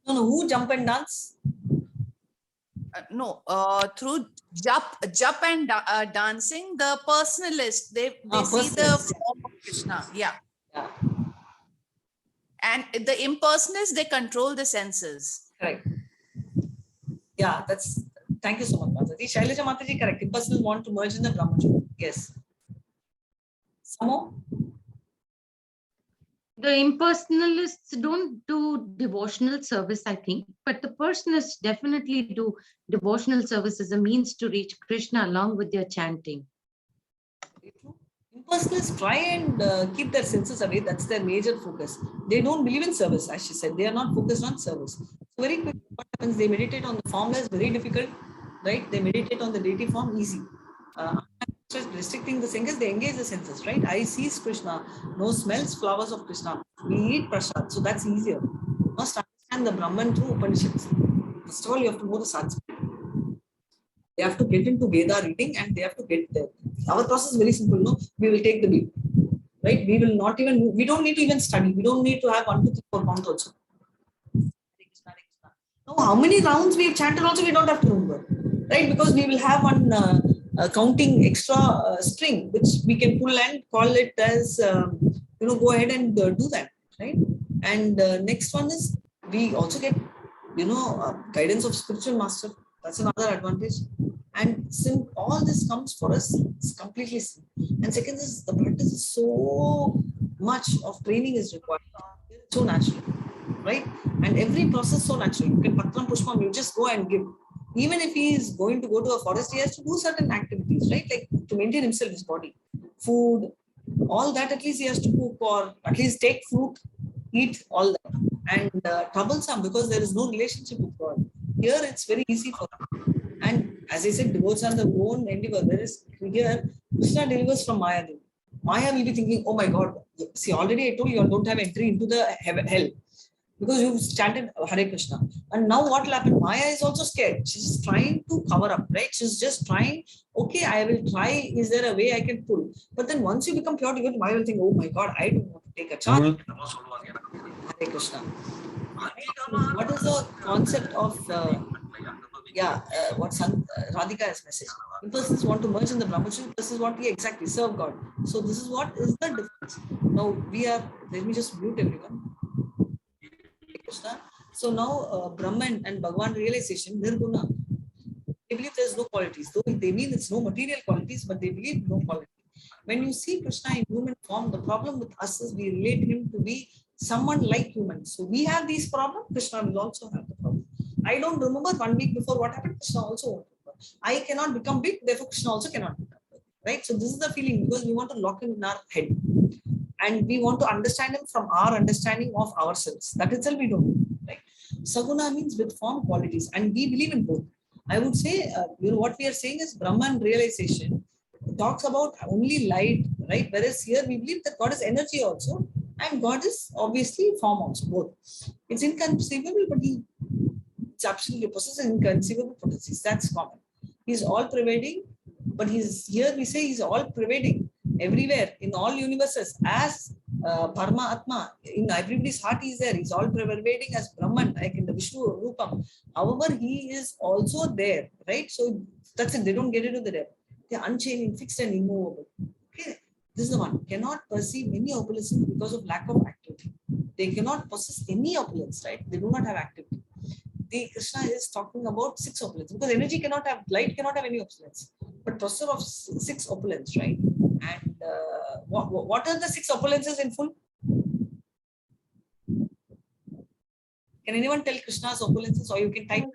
No, who jump and dance? Through jap and dancing, the personalists, they see the form of Krishna. Yeah. And the impersonalists, they control the senses. Correct. Yeah, thank you so much, Mataji. Shailaja Mataji, correct. Impersonalists want to merge in the Brahmajyoti. Yes. Samo? The impersonalists don't do devotional service, I think, but the personalists definitely do devotional service as a means to reach Krishna along with their chanting. Impersonalists try and keep their senses away. That's their major focus. They don't believe in service, as she said. They are not focused on service. So very quickly, what happens? They meditate on the formless, very difficult, right? They meditate on the deity form, easy. Restricting the senses, they engage the senses, right? Eye sees Krishna, nose smells flowers of Krishna. We eat prasad, so that's easier. You must understand the Brahman through Upanishads. First of all, you have to know the Sanskrit. They have to get into Veda reading and they have to get there. Our process is very simple. No, we will take the beat, right? We will not even move. We don't need to even study. We don't need to have 1, 2, 3, 4 count also. Now, how many rounds we have chanted also, we don't have to remember, right? Because we will have one counting extra string which we can pull and call it as go ahead and do that, right? And next one is we also get guidance of spiritual master. That's another advantage. And all this comes for us, it's completely simple. And second is the practice is so much of training is required. It's so natural, right? And every process so natural. You can patram pushpam, you just go and give. Even if he is going to go to a forest, he has to do certain activities, right? Like to maintain himself, his body, food, all that at least he has to cook or at least take fruit, eat all that. And troublesome because there is no relationship with God. Here it's very easy for him. And as I said, devotees are the own endeavor. There is here, Krishna delivers from Maya. Maya will be thinking, oh my God, see, already I told you, don't have entry into the hell. Because you've chanted Hare Krishna. And now what will happen? Maya is also scared. She's trying to cover up, right? She's just trying, okay, I will try. Is there a way I can pull? But then once you become pure devotee, Maya will think, oh my God, I don't want to take a chance. Hare Krishna. What is the concept of, what Radhika has message? Persons want to merge in the Brahmacharya, persons want to exactly serve God. So this is what is the difference. Now let me just mute everyone. So now Brahman and Bhagwan realization, Nirguna, they believe there's no qualities. Though they mean it's no material qualities, but they believe no quality. When you see Krishna in human form, the problem with us is we relate him to be someone like humans. So we have these problems, Krishna will also have the problem. I don't remember 1 week before what happened, Krishna also won't remember. I cannot become big, therefore Krishna also cannot become big. Right? So this is the feeling because we want to lock him in our head. And we want to understand him from our understanding of ourselves. That itself we don't do. Right? Saguna means with form qualities, and we believe in both. I would say, what we are saying is Brahman realization talks about only light, right? Whereas here we believe that God is energy also, and God is obviously form also, both. It's inconceivable, but it's absolutely possesses inconceivable potencies. That's common. He's all pervading, but here we say he's all pervading. everywhere in all universes as Paramatma. In everybody's heart he is there. He's all pervading as Brahman, like in the Vishnu Rupam. However, he is also there, right? So that's it. They don't get into the depth. They are unchanging, fixed and immovable. Okay. This is the one. Cannot perceive any opulences because of lack of activity. They cannot possess any opulence, right? They do not have activity. The Krishna is talking about 6 opulence because energy cannot have, light cannot have any opulence, but possessor of 6 opulence, right? And what are the 6 opulences in full? Can anyone tell Krishna's opulences, or you can type?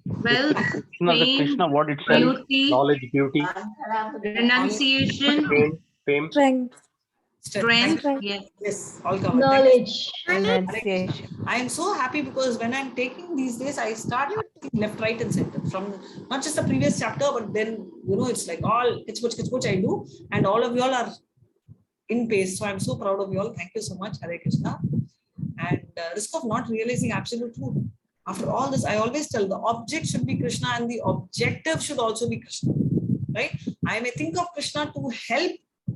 Wealth, Krishna, the fame, Krishna, what itself, beauty, knowledge, beauty, renunciation, fame. strength. Yes. Yes, all covered. Knowledge, Hare renunciation. Krishna. I am so happy because when I'm taking these days, I start left, right, and center from not just the previous chapter, but then it's like all kitch I do, and all of you all are in pace. So I'm so proud of you all. Thank you so much, Hare Krishna. And risk of not realizing absolute truth. After all this, I always tell the object should be Krishna and the objective should also be Krishna, right? I may think of Krishna to help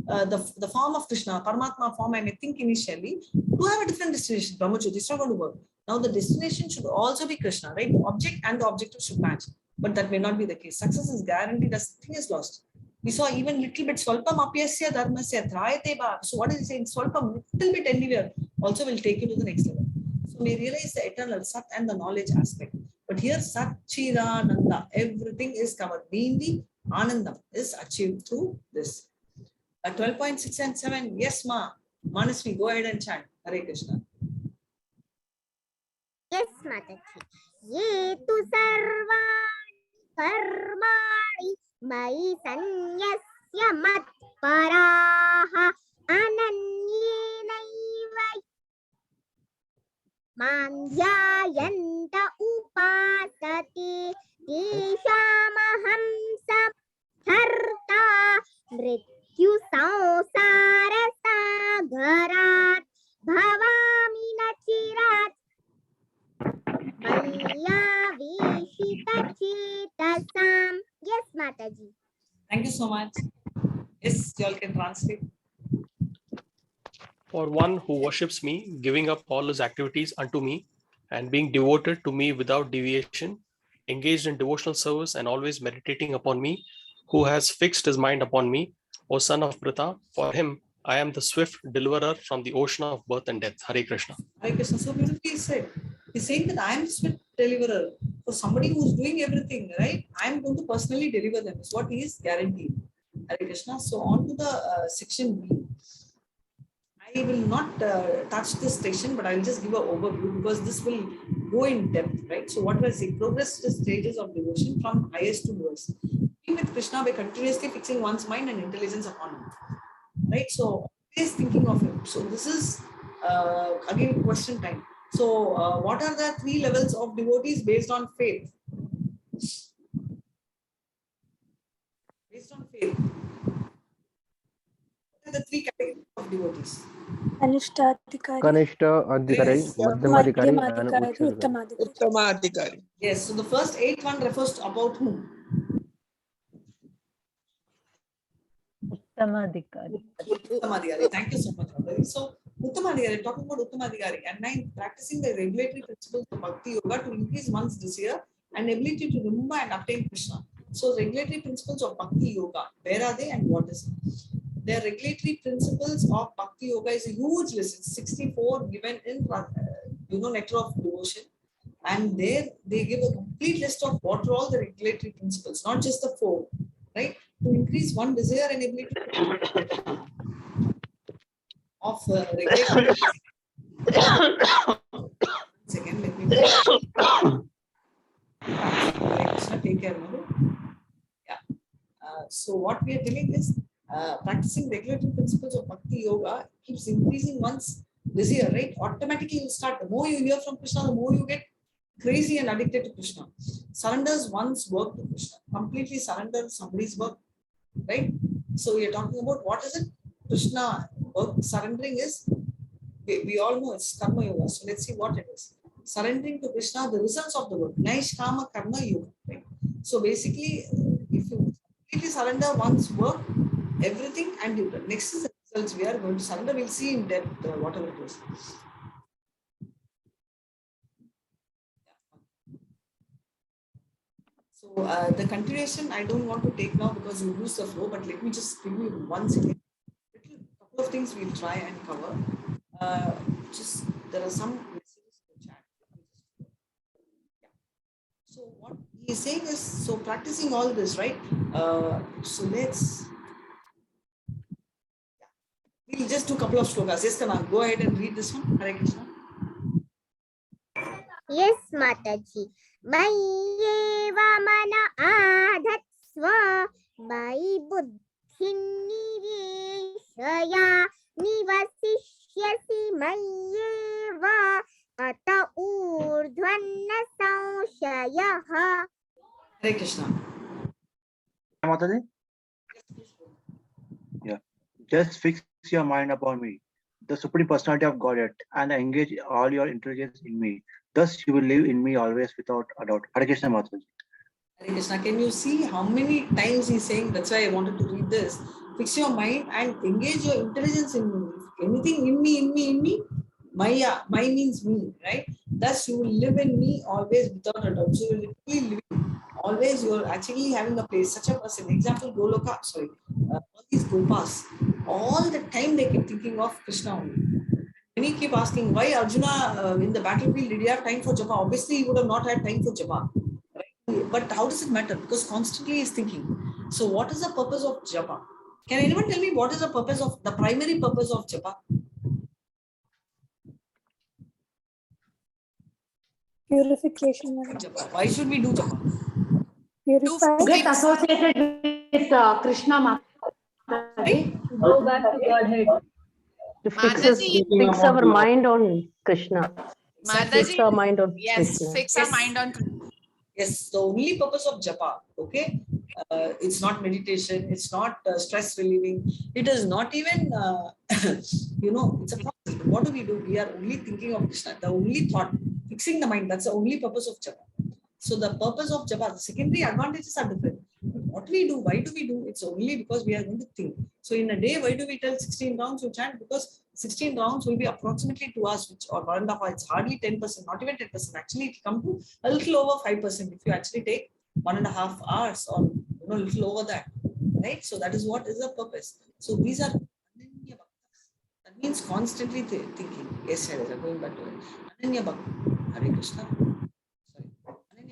the form of Krishna, Paramatma form, I may think initially to have a different destination. Brahmajyoti, it's not going to work. Now the destination should also be Krishna, right? The object and the objective should match, but that may not be the case. Success is guaranteed as the thing is lost. We saw even little bit swalpam apyasya dharmasya thrayate ba. So what is he saying? Swalpam, little bit anywhere also will take you to the next level. So we realize the eternal Sat and the knowledge aspect. But here Sat Chidananda, everything is covered. Mainly Anandam is achieved through this. 12.6 and 7. Yes, Ma. Manasvi, go ahead and chant. Hare Krishna. Yes, Mataji. Ye tu sarvani karmani mai sanyasya mat paraha ananyenaiva manjayanta upasati teshamaham samharta mrityu samsara sagarat bhavami nachirat Yes, Mataji. Thank you so much. Yes, you all can translate. For one who worships me, giving up all his activities unto me, and being devoted to me without deviation, engaged in devotional service and always meditating upon me, who has fixed his mind upon me, O son of Pritha, for him I am the swift deliverer from the ocean of birth and death. Hare Krishna. Hare Krishna. So beautifully said. He's saying that I am the swift deliverer. For somebody who's doing everything, right? I am going to personally deliver them. Is what he is guaranteed. Hare Krishna. So on to the section B. I will not touch this section, but I'll just give an overview because this will go in depth, right? So what was the progress to the stages of devotion from highest to lowest? Being with Krishna by continuously fixing one's mind and intelligence upon him, right? So always thinking of him. So this is again question time. So what are the 3 levels of devotees based on faith? Based on faith. What are the 3 categories of devotees? Kanishta Adhikari, Madhyamadhikari, and Madhyamadhikari, Uttaramadhikari. Uttamadhikari. Yes, so the first 8 one refers to about whom? Uttamadhikari. Uttamadhikari. Thank you so much, Radha. So Uttamadhikari, talking about Uttamadhikari, and 9, practicing the regulatory principles of Bhakti Yoga to increase one's desire and ability to remember and obtain Krishna. So regulatory principles of Bhakti Yoga, where are they and what is it? The regulatory principles of Bhakti Yoga is a huge list. It's 64 given in Nectar of Devotion, and there they give a complete list of what are all the regulatory principles, not just the 4, right? To increase one desire and ability of regulatory. Second, let me take care of it. Yeah. So what we are telling is practicing regulatory principles of Bhakti Yoga keeps increasing one's desire, right? Automatically you start, the more you hear from Krishna, the more you get crazy and addicted to Krishna. Surrenders one's work to Krishna. Completely surrender somebody's work, right? So we are talking about what is it? Krishna work. Surrendering is, we all know it's Karma Yoga. So let's see what it is. Surrendering to Krishna, the results of the work. Naishkama Karma Yoga, right? So basically, if you completely surrender one's work everything, and next is the results. We are going to surrender. We'll see in depth whatever it is. So the continuation I don't want to take now because you lose the flow, but let me just give you one second. Couple of things we'll try and cover. Just there are some messages in the chat. So what he is saying is, so practicing all this, right? So we'll just do a couple of slokas. Yes, Kana, go ahead and read this one. Hare Krishna. Yes, Mataji. Mayeva mana adhatsva mai buddhi niveshaya nivasishyasi mayeva ata urdhvanna samshayaha. Hare Krishna. Mataji? Yeah. Just fix your mind upon me, the Supreme Personality of Godhead, and engage all your intelligence in me. Thus, you will live in me always without a doubt. Hare Krishna, Mataji. Hare Krishna. Can you see how many times he's saying? That's why I wanted to read this. Fix your mind and engage your intelligence in me. Anything in me, Maya. My means me, right? Thus, you will live in me always without a doubt. So you will literally live. Always, you're actually having a place. Such a person. Example, Goloka. Sorry, all these Gopas. All the time they keep thinking of Krishna only. Many keep asking why Arjuna in the battlefield did he have time for japa? Obviously, he would have not had time for japa. Right? But how does it matter? Because constantly he is thinking. So, what is the purpose of japa? Can anyone tell me what is the primary purpose of japa? Purification. Why should we do japa? Purify. Get associated with Krishna. Right? Go back to Godhead. To fix our mind on Krishna. Fix our mind on Krishna. Fix our mind on Krishna. Yes, the only purpose of japa, okay? It's not meditation, it's not stress relieving, it is not even, it's a process. What do? We are only thinking of Krishna, the only thought, fixing the mind, that's the only purpose of japa. So the purpose of japa, the secondary advantages are different. But what we do, why do we do? It's only because we are going to think. So in a day, why do we tell 16 rounds you chant? Because 16 rounds will be approximately 2 hours, which or 1.5 hours. It's hardly 10%, not even 10%. Actually, it will come to a little over 5% if you actually take 1.5 hours or a little over that. Right? So that is what is the purpose. So these are Ananya Bhaktas. That means constantly thinking. Yes, sir, going back to it. Ananya Bhakti. Hare Krishna.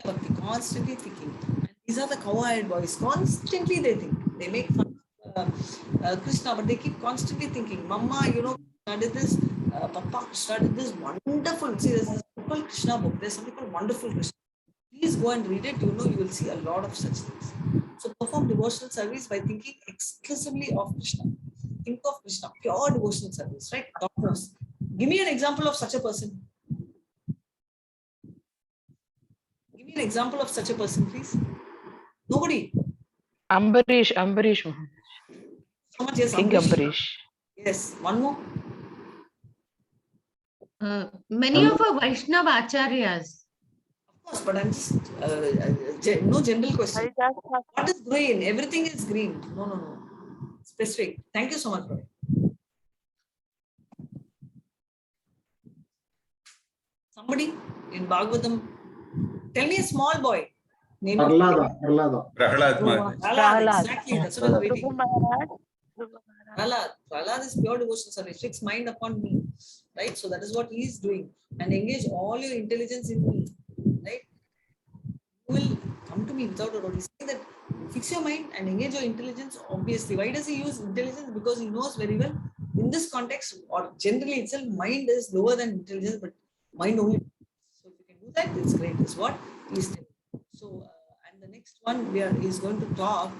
Bhakti, constantly thinking. And these are the cow-eyed boys. Constantly they think. They make fun of Krishna, but they keep constantly thinking, Mama, Krishna did this. Papa, Krishna did this. Wonderful. See, there's this book called Krishna book. There's something called Wonderful Krishna. Please go and read it. You will see a lot of such things. So perform devotional service by thinking exclusively of Krishna. Think of Krishna. Pure devotional service, right? Doctors. Give me an example of such a person. An example of such a person, please. Nobody. Ambarish. So much, yes, King Ambarish. Yes, one more. Many of our Vaishnava acharyas. Of course, but I'm just no general question. What is green? Everything is green. No. Specific. Thank you so much, brother. Somebody in Bhagavatam. Tell me a small boy. Name Prahlad. Exactly. That's what I was waiting. Prahlad is pure devotional service. Fix mind upon me. Right? So that is what he is doing. And engage all your intelligence in me. Right? You will come to me without a doubt. He's saying that fix your mind and engage your intelligence. Obviously. Why does he use intelligence? Because he knows very well in this context or generally itself, mind is lower than intelligence, but mind only. So if you can do that, it's great. That's what he's telling. So, and the next one is going to talk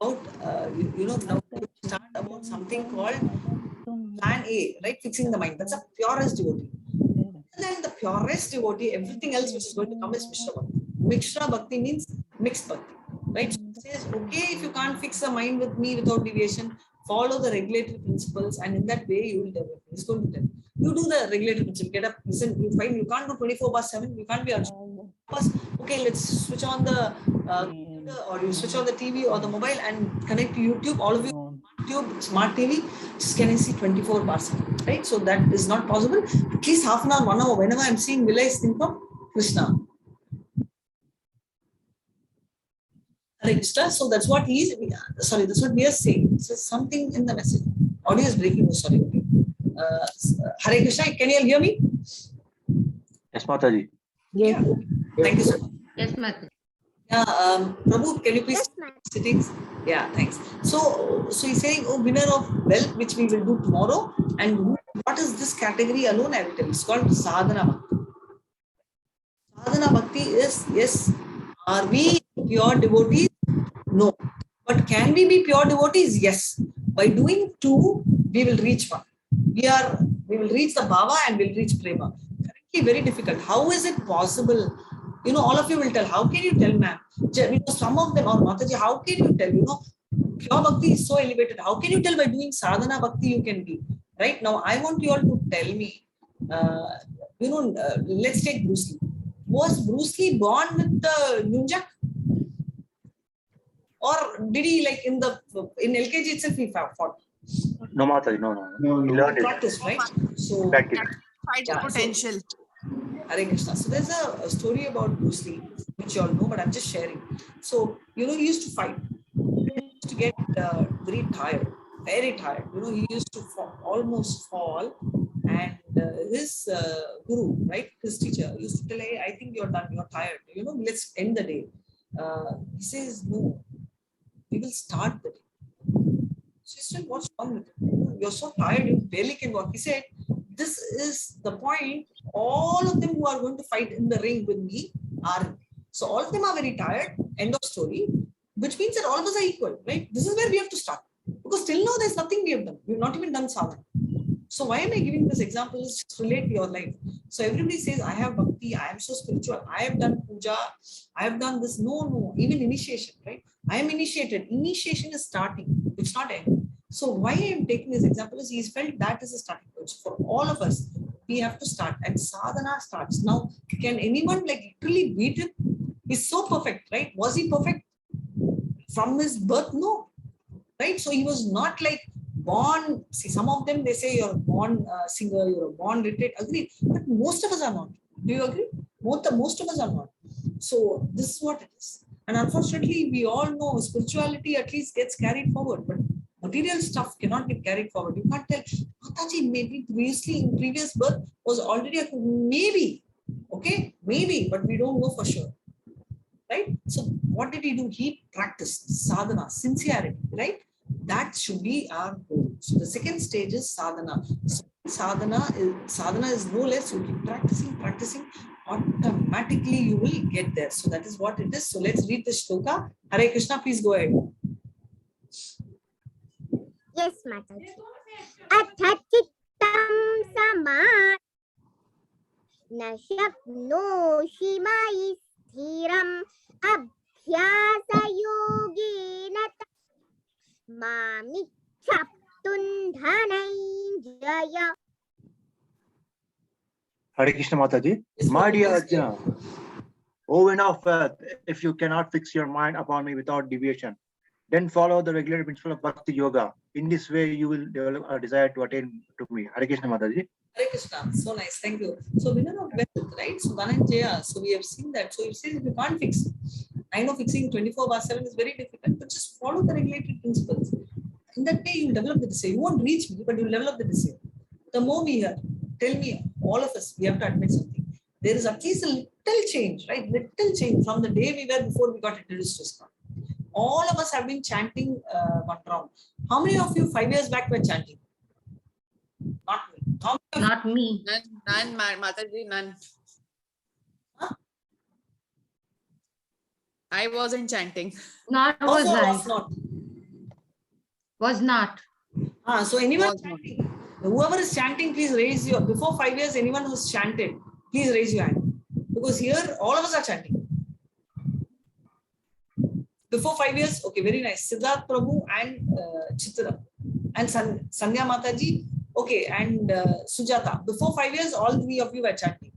about, now we start about something called plan A, right? Fixing the mind. That's a purest devotee. Other than the purest devotee, everything else which is going to come is Mishra Bhakti. Mishra Bhakti means mixed Bhakti, right? So it says, okay, if you can't fix the mind with me without deviation, follow the regulatory principles, and in that way you will develop. It's going to tell. You do the regulatory principle, get up, listen, you find you can't do 24/7, you can't be okay, let's switch on the computer, or you switch on the TV or the mobile and connect to YouTube, all of you YouTube, smart TV, just can I see 24/7, right? So that is not possible. At least half an hour, 1 hour, whenever I'm seeing, will I think of Krishna? Hare Krishna. So that's what that's what we are saying. So something in the message. Audio is breaking. Oh, sorry. Hare Krishna, can you all hear me? Yes, Mataji. Yeah. Thank you so much. Yes, Mataji. Yeah, Prabhu, can you please settings? Yeah, thanks. So he's saying, oh, winner of wealth, which we will do tomorrow. And what is this category alone? I will tell you. It's called sadhana bhakti. Sadhana bhakti is, yes, are we pure devotees? No. But can we be pure devotees? Yes. By doing two, we will reach one. We will reach the bhava and we'll reach prema. Currently, very difficult. How is it possible? You know, all of you will tell. How can you tell, ma'am? Some of them, or Mataji, how can you tell? You know, pure bhakti is so elevated. How can you tell by doing sadhana bhakti you can be? Right now, I want you all to tell me. Let's take Bruce Lee. Was Bruce Lee born with the nunjak? Or did he, like, in LKG itself he fought? No, Mataji, no. He learned Practice, right? So Fight the potential. Hare Krishna. So there's a story about Bruce Lee, which you all know, but I'm just sharing. So, he used to fight. He used to get very tired. He used to almost fall. And his guru, right, his teacher, used to tell, hey, I think you're done, you're tired. Let's end the day. He says, no, we will start the day. She said, what's wrong with you? You're so tired, you barely can walk. He said, this is the point. All of them who are going to fight in the ring with me are in. So all of them are very tired. End of story. Which means that all of us are equal, right? This is where we have to start. Because till now, there's nothing we have done. We've not even done sadhana. So why am I giving this example? Is just relate to your life. So everybody says, I have bhakti, I am so spiritual, I have done puja, I have done this. No. Even initiation, right? I am initiated. Initiation is starting. It's not ending. So why I am taking this example is he's felt that is a starting point. So for all of us, we have to start, and sadhana starts. Now, can anyone literally beat him? He's so perfect, right? Was he perfect from his birth? No, right? So he was not born. See, some of them, they say you're a born singer, you're a born literate. Agreed, but most of us are not. Do you agree? Most of us are not. So this is what it is. And unfortunately, we all know spirituality at least gets carried forward, but material stuff cannot get carried forward. You can't tell, Mataji, maybe previously in previous birth was already maybe, okay, maybe, but we don't know for sure, right? So what did he do? He practiced sadhana, sincerity, right? That should be our goal. So the second stage is sadhana. So sadhana is no less. You keep practicing. Automatically you will get there. So that is what it is. So let's read the shloka. Hare Krishna, please go ahead. Yes, Mataji. Athachittam samat na shaknoshi mai sthiram abhyasa yogena mami chaptun dhananjaya. Hare Krishna, Mataji. My dear Arjuna, O winner of wealth, if you cannot fix your mind upon me without deviation, then follow the regular principle of Bhakti Yoga. In this way, you will develop a desire to attain to me. Hare Krishna, Mataji. Hare Krishna. So nice. Thank you. So winner of wealth, right? So Dhananjaya. So we have seen that. So it says you can't fix. I know fixing 24/7 is very difficult, but just follow the regulated principles. In that way, you will develop the desire. You won't reach me, but you will develop the desire. The more we hear, tell me, all of us, we have to admit something. There is at least a little change, right? Little change from the day we were before we got introduced to ISKCON. All of us have been chanting one round. How many of you 5 years back were chanting? Not me. Not me. None, Mataji, none. Huh? I wasn't chanting. Not was Also I. was not. Was not. So anyone chanting? Whoever is chanting, please raise your. Before 5 years, anyone who's chanted, please raise your hand. Because here, all of us are chanting. Before 5 years, okay, very nice. Siddharth Prabhu and Chitra and Sandhya Mataji, okay, and Sujata. Before 5 years, all three of you were chanting.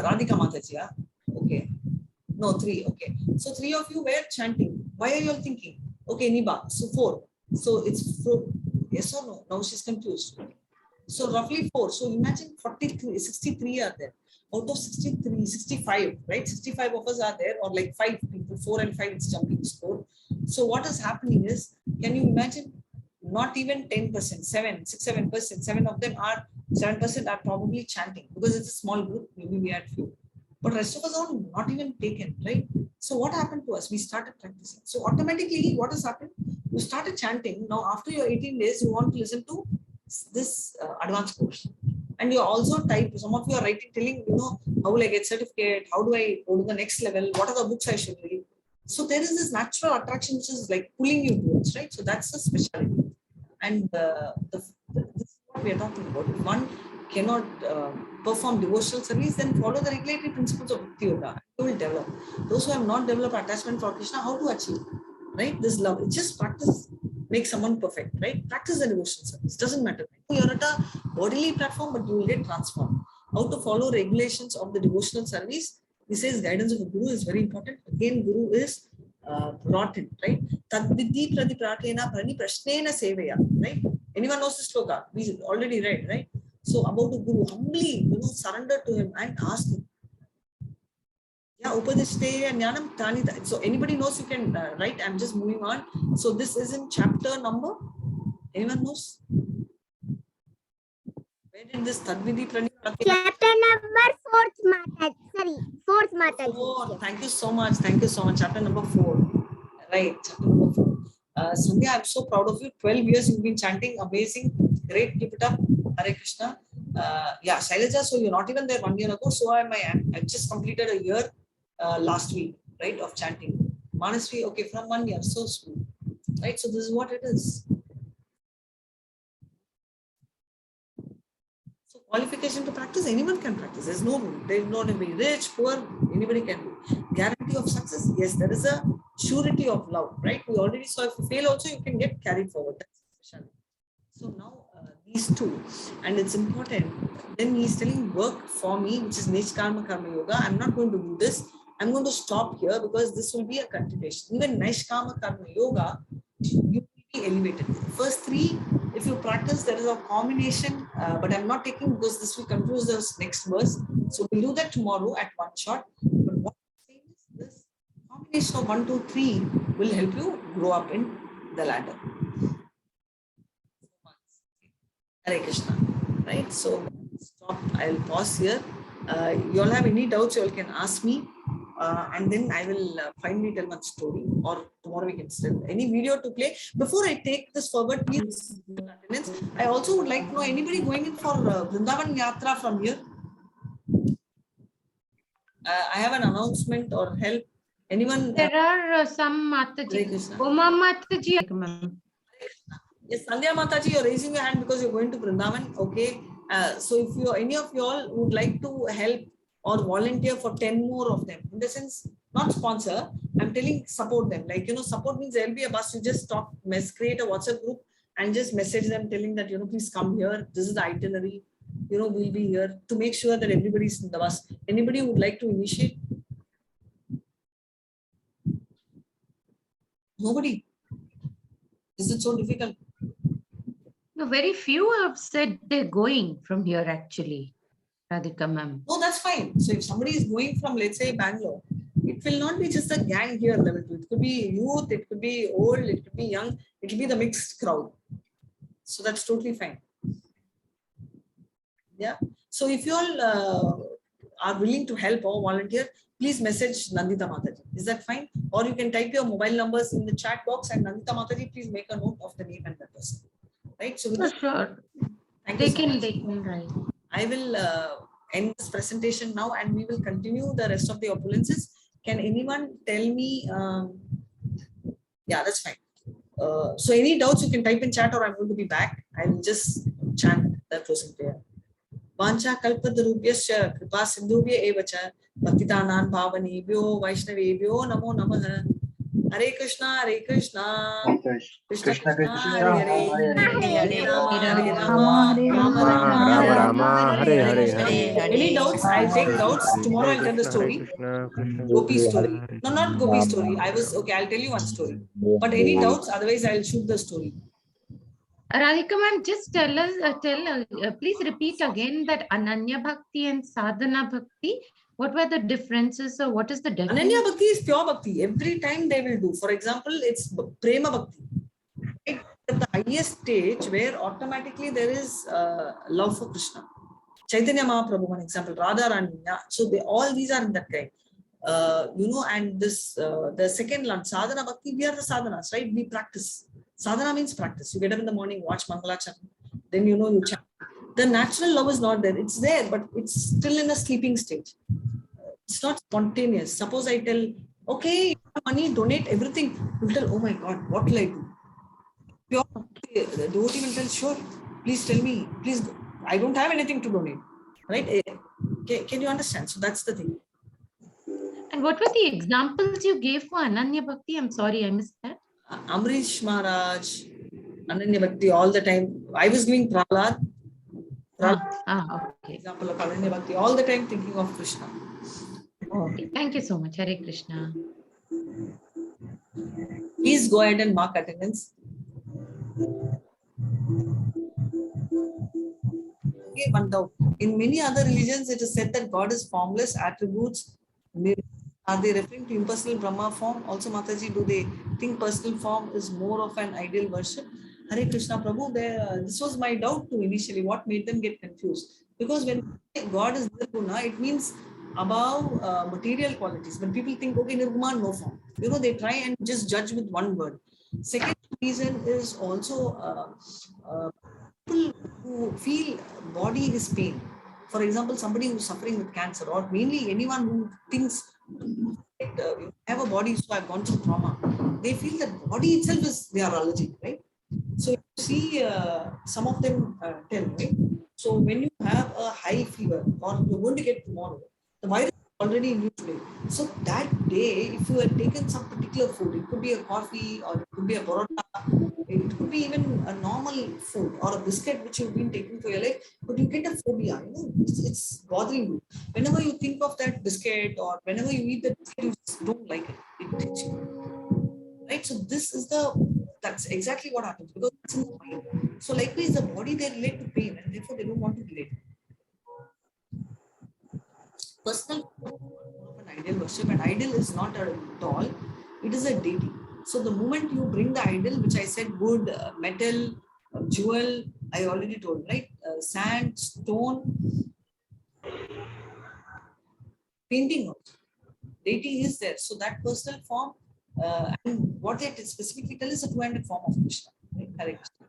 Radhika Mataji, yeah? Okay. No, three, okay. So 3 of you were chanting. Why are you all thinking? Okay, Niba, so 4. So it's yes or no? Now she's confused. So roughly 4. So imagine 43, 63 are there. Out of 63, 65, right? 65 of us are there, or like 5 people, 4 and 5, it's jumping score. So what is happening is, can you imagine? Not even 10%, 7% 7 of them are 7% are probably chanting, because it's a small group, maybe we had few. But rest of us are not even taken, right? So what happened to us? We started practicing. So automatically, what has happened? You started chanting. Now, after your 18 days, you want to listen to this advanced course. And you also type, some of you are writing, telling, how will I get certificate? How do I go to the next level? What are the books I should read? So there is this natural attraction which is like pulling you towards, right? So that's the specialty. And this is what we are talking about. If one cannot perform devotional service, then follow the regulatory principles of Bhakti Yoga. You will develop. Those who have not developed attachment for Krishna, how to achieve? Right? This love. It's just practice. Make someone perfect, right? Practice the devotional service. Doesn't matter. You're at a bodily platform, but you will get transformed. How to follow regulations of the devotional service? He says guidance of a guru is very important. Again, guru is brought in, right? Tadvidhi prati pratena prani prashnena seveya, right? Anyone knows this sloka? We already read, right? So about the guru, humbly, surrender to him and ask him. Yeah, upadishte jnanam tanita. So anybody knows, you can write. I'm just moving on. So this is in chapter number. Anyone knows? Where did this Tadvidhi prani pratena? Chapter number 4th, Mataji. Sorry, 4th, Mataji. 4. Thank you so much. Thank you so much. Chapter number 4. Right. Chapter number 4. Sandhya, I'm so proud of you. 12 years you've been chanting. Amazing. Great. Keep it up. Hare Krishna. Yeah, Shailaja, so you're not even there 1 year ago. So am I. I just completed a year last week, right, of chanting. Manasvi, okay, from 1 year. So sweet. Right. So this is what it is. Qualification to practice, anyone can practice. There's no rule. There's not to be rich, poor, anybody can do. Guarantee of success, yes, there is a surety of love, right? We already saw if you fail also, you can get carried forward. That's specialty. So now these two, and it's important. Then he's telling work for me, which is Nishkarma Karma Yoga. I'm not going to do this. I'm going to stop here because this will be a continuation. Even Nishkarma Karma Yoga, you will be elevated. First 3, if you practice, there is a combination, but I'm not taking because this will confuse the next verse. So we'll do that tomorrow at one shot. But what I'm saying is this combination of 1, 2, 3 will help you grow up in the ladder. Hare Krishna. Right? So stop. I'll pause here. You all have any doubts, you all can ask me. And then I will finally tell one story, or tomorrow we can still any video to play. Before I take this forward, please, I also would like to know anybody going in for Vrindavan Yatra from here. I have an announcement or help. Anyone? There are some Mataji. Oma Mataji. Yes, Sandhya Mataji, you're raising your hand because you're going to Vrindavan. Okay. So if you any of you all would like to help or volunteer for 10 more of them, in the sense, not sponsor, I'm telling support them. Like, support means there'll be a bus, you just stop, create a WhatsApp group and just message them telling that, please come here. This is the itinerary, we'll be here to make sure that everybody's in the bus. Anybody would like to initiate? Nobody. Is it so difficult? No, very few have said they're going from here actually. Radhika ma'am. No, that's fine. So if somebody is going from, let's say, Bangalore, it will not be just a gang here level 2. It could be youth, it could be old, it could be young, it will be the mixed crowd. So that's totally fine. Yeah. So if you all are willing to help or volunteer, please message Nandita Mataji. Is that fine? Or you can type your mobile numbers in the chat box and Nandita Mataji, please make a note of the name and the person. Right? So sure. They can write. I will end this presentation now and we will continue the rest of the opulences. Can anyone tell me? Yeah, that's fine. So any doubts you can type in chat or I'm going to be back. I will just chant the closing prayer. Vancha kalpatarubhyasya kripa sindhubhya evacha bhaktidanan bhavanebhyo vaishnavebhyo namo namaha Hare Krishna, Hare Krishna, Krishna Krishna Krishna, Krishna, Hare Hare, Hare Hare, Hare Rama, Hare Rama, Rama, Hare Rama Rama, Rama, Rama Hare Rama, Hare Hare Hare, Krishna. Hare Any doubts? I'll take doubts. Tomorrow I'll tell the story. Krishna, Gopi story. Hare No, not Gopi story. I was okay. I'll tell you one story. But any doubts? Otherwise, I'll shoot the story. Radhika ma'am, just tell us, please repeat again that Ananya Bhakti and Sadhana Bhakti. What were the differences, or what is the definition? Ananya Bhakti is pure Bhakti. Every time they will do. For example, it's Prema Bhakti. Right? At the highest stage where automatically there is love for Krishna. Chaitanya Mahaprabhu, one example. Radha Rani. So all these are in that kind. And this, the second one, Sadhana Bhakti, we are the sadhanas, right? We practice. Sadhana means practice. You get up in the morning, watch Mangalacharna, then you chant. The natural love is not there. It's there, but it's still in a sleeping stage. It's not spontaneous. Suppose I tell, okay, you have money, donate everything. You will tell, oh my God, what will I do? The devotee will tell, sure, please tell me, please go. I don't have anything to donate, right? Can you understand? So that's the thing. And what were the examples you gave for Ananya Bhakti? I'm sorry, I missed that. Amrish Maharaj, Ananya Bhakti all the time. I was giving Prahlad. Okay. Example of Ananya Bhakti, all the time thinking of Krishna. Okay, thank you so much. Hare Krishna. Please go ahead and mark attendance. Okay, one doubt. In many other religions, it is said that God is formless, attributes. Are they referring to impersonal Brahma form? Also, Mataji, do they think personal form is more of an ideal worship? Hare Krishna Prabhu, this was my doubt too initially. What made them get confused? Because when God is Nirguna, it means above material qualities. When people think, okay, Nirguna, no form. They try and just judge with one word. Second reason is also people who feel body is pain. For example, somebody who's suffering with cancer, or mainly anyone who thinks have a body, so I've gone through trauma. They feel that body itself is their allergic, right? So you see some of them tell, right? So when you have a high fever, or you're going to get tomorrow, the virus is already in you today. So that day, if you had taken some particular food, it could be a coffee, or it could be a parota, it could be even a normal food or a biscuit which you've been taking for your life, but you get a phobia, it's bothering you. Whenever you think of that biscuit, or whenever you eat that biscuit, you just don't like it. It hits you. Right? So that's exactly what happens, because it's in the mind. So likewise, the body, they relate to pain, and therefore they don't want to relate. Personal form of an ideal worship, and idol is not a doll, it is a deity. So the moment you bring the idol, which I said wood, metal, jewel, I already told, right? Sand, stone, painting also. Deity is there. So that personal form, and what they specifically tell is a two-handed form of Krishna. Right? Hare Krishna.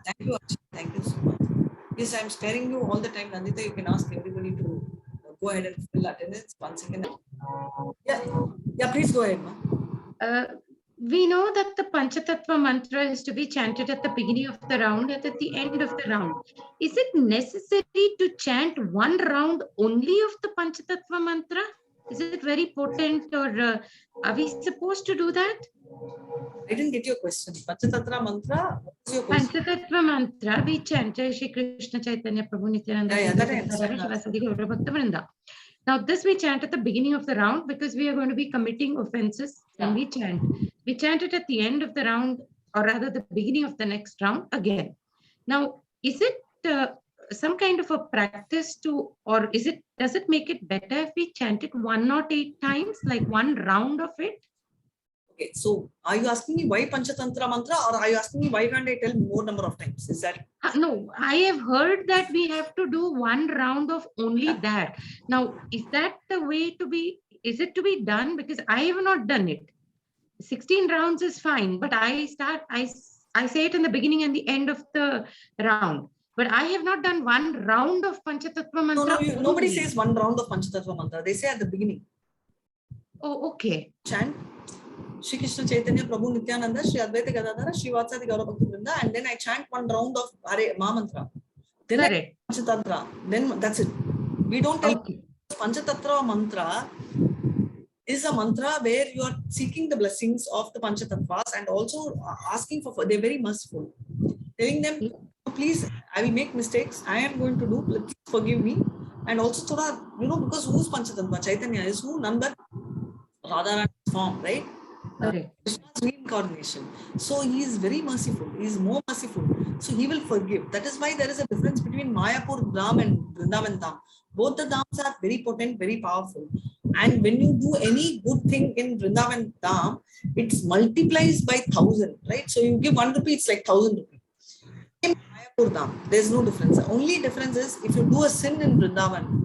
Thank you, Archana. Thank you so much. Yes, I'm sparing you all the time. Nandita, you can ask everybody to go ahead and fill attendance. 1 second. Yeah, please go ahead, ma. We know that the Panchatattva mantra is to be chanted at the beginning of the round and at the end of the round. Is it necessary to chant one round only of the Panchatattva mantra? Is it very potent, or are we supposed to do that? I didn't get your question. Panchatattva mantra, what is your question? Panchatattva mantra, we chant Shri Krishna Chaitanya Prabhu Nityananda. Now, this we chant at the beginning of the round because we are going to be committing offenses when we chant. We chant it at the end of the round, or rather the beginning of the next round again. Now, is it some kind of a practice or does it make it better if we chant it 108 times, like one round of it? Okay, so are you asking me why Panchatantra mantra, or are you asking me why can't I tell more number of times? Is that? No, I have heard that we have to do one round of only that. Now, is that the way to be? Is it to be done? Because I have not done it. 16 rounds is fine, but I say it in the beginning and the end of the round. But I have not done one round of Panchatattva mantra. No, nobody says one round of Panchatattva mantra. They say at the beginning. Oh, okay. Chant Shri Krishna Chaitanya Prabhu Nityananda Shri Advaita Gadadhara Shri Vatsadi Gaura Bhakti Vrinda, and then I chant one round of Hare Mahamantra. Then I Panchatantra. Then that's it. We don't tell Panchatattva mantra is a mantra where you are seeking the blessings of the Panchatattvas and also asking for, they're very merciful. Telling them, please, I will make mistakes. I am going to do, please forgive me. And also, thoda, because who's Panchatattva? Chaitanya is who? None but Radharani's form, right? Krishna's reincarnation. So he is very merciful. He is more merciful. So he will forgive. That is why there is a difference between Mayapur Dham and Vrindavan Dham. Both the dhams are very potent, very powerful. And when you do any good thing in Vrindavan Dham, it multiplies by 1,000, right? So you give 1 rupee, it's like 1,000 rupees. In Mayapur Dham, there's no difference. The only difference is if you do a sin in Vrindavan,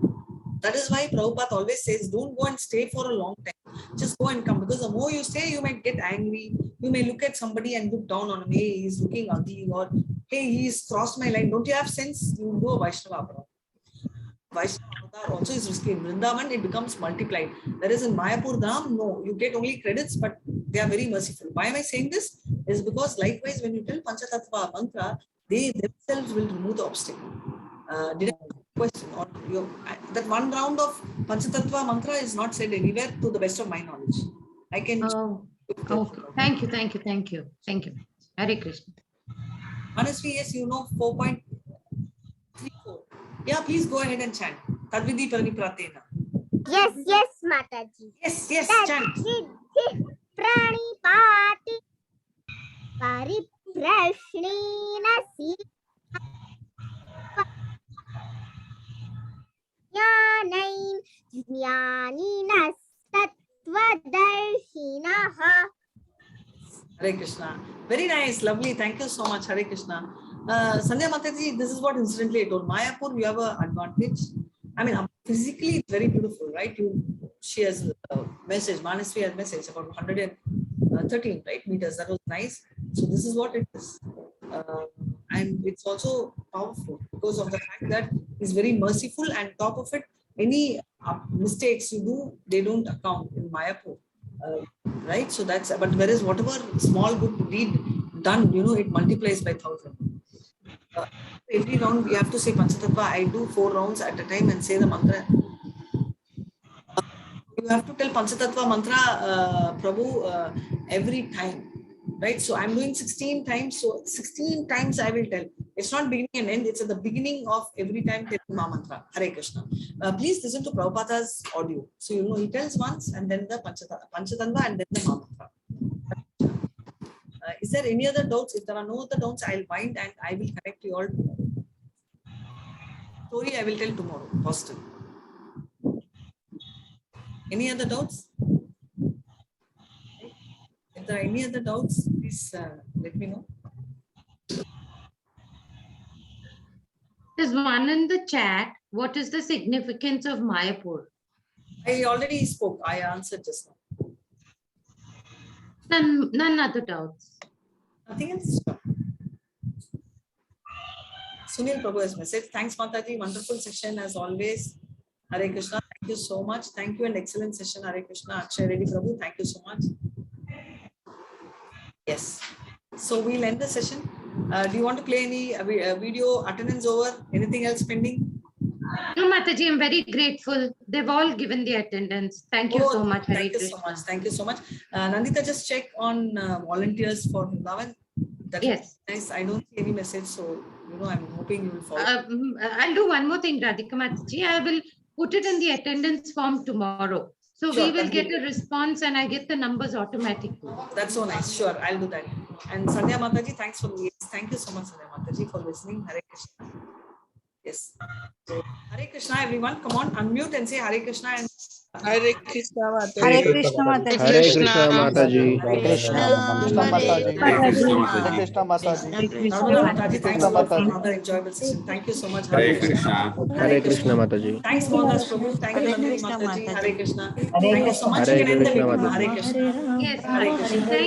that is why Prabhupada always says, don't go and stay for a long time. Just go and come. Because the more you stay, you might get angry. You may look at somebody and look down on him. Hey, he's looking ugly. Or, hey, he's crossed my line. Don't you have sense? You do a Vaishnava Avatar. Vaishnava Avatar also is risky. In Vrindavan, it becomes multiplied. Whereas in Mayapur Dham, no. You get only credits, but they are very merciful. Why am I saying this? Is because likewise, when you tell Panchatattva Mantra, they themselves will remove the obstacle. Did I question or that one round of Panchatattva Mantra is not said anywhere to the best of my knowledge. I can. Okay. Thank you. Hare Krishna. Honestly, yes, 4.34. Yeah, please go ahead and chant. Tadvidi Pranipratena. Yes, Mataji. Yes, chant. Pranipati Pariprashnena Jnanain Jnaninas Tattvadarshinaha. Hare Krishna. Very nice, lovely. Thank you so much, Hare Krishna. Sandhya Mataji, this is what incidentally I told. Mayapur, you have an advantage. I mean, physically, it's very beautiful, right? She has a message, Manasvi has a message about 113 right, meters. That was nice. So this is what it is. And it's also powerful because of the fact that he's very merciful, and top of it, any mistakes you do, they don't account in Mayapur. Right? So that's, but whereas whatever small good deed done, it multiplies by 1,000. Every round we have to say Panchatattva. I do 4 rounds at a time and say the mantra. You have to tell Panchatattva Mantra, Prabhu, every time. Right? So I'm doing 16 times. So 16 times I will tell. It's not beginning and end. It's at the beginning of every time telling Ma Mantra. Hare Krishna. Please listen to Prabhupada's audio. So he tells once and then the Panchatanva and then the Ma Mantra. Is there any other doubts? If there are no other doubts, I'll wind and I will connect you all tomorrow. Story I will tell tomorrow. Positive. Any other doubts? If there are any other doubts, please let me know. There's one in the chat. What is the significance of Mayapur? I already spoke. I answered just now. None other doubts. Nothing else. Sunil Prabhu's message. Thanks, Mataji. Wonderful session as always. Hare Krishna. Thank you so much. Thank you and excellent session. Hare Krishna. Akshay Reddy Prabhu. Thank you so much. Yes. So we'll end the session. Do you want to play any video? Attendance over? Anything else pending? No, Mataji, I'm very grateful. They've all given the attendance. Thank you so much. Thank you so much. Thank you so much. Nandita, just check on volunteers for Vrindavan. Yes. Nice. I don't see any message, so I'm hoping you will follow. I'll do one more thing, Radhika Mataji. I will put it in the attendance form tomorrow. So Sure, we will get a response and I get the numbers automatically. That's so nice. Sure, I'll do that. And Sandhya Mataji, thanks for the Thank you so much, Sandhya Mataji, for listening. Hare Krishna. Yes. So, Hare Krishna, everyone. Come on, unmute and say Hare Krishna. And Hare Krishna Mataji. Hare Krishna Mataji. Hare Krishna Mataji. Hare Krishna Mataji. Hare Krishna Mataji. Thanks for another enjoyable session. Thank you so much. Hare Krishna. Hare Krishna Mataji. Thanks, Mohandas Prabhu. Thank you, Nandini Mataji. Hare Krishna. Thank you so much. You can end the meeting. Hare Krishna. Yes. Hare Krishna.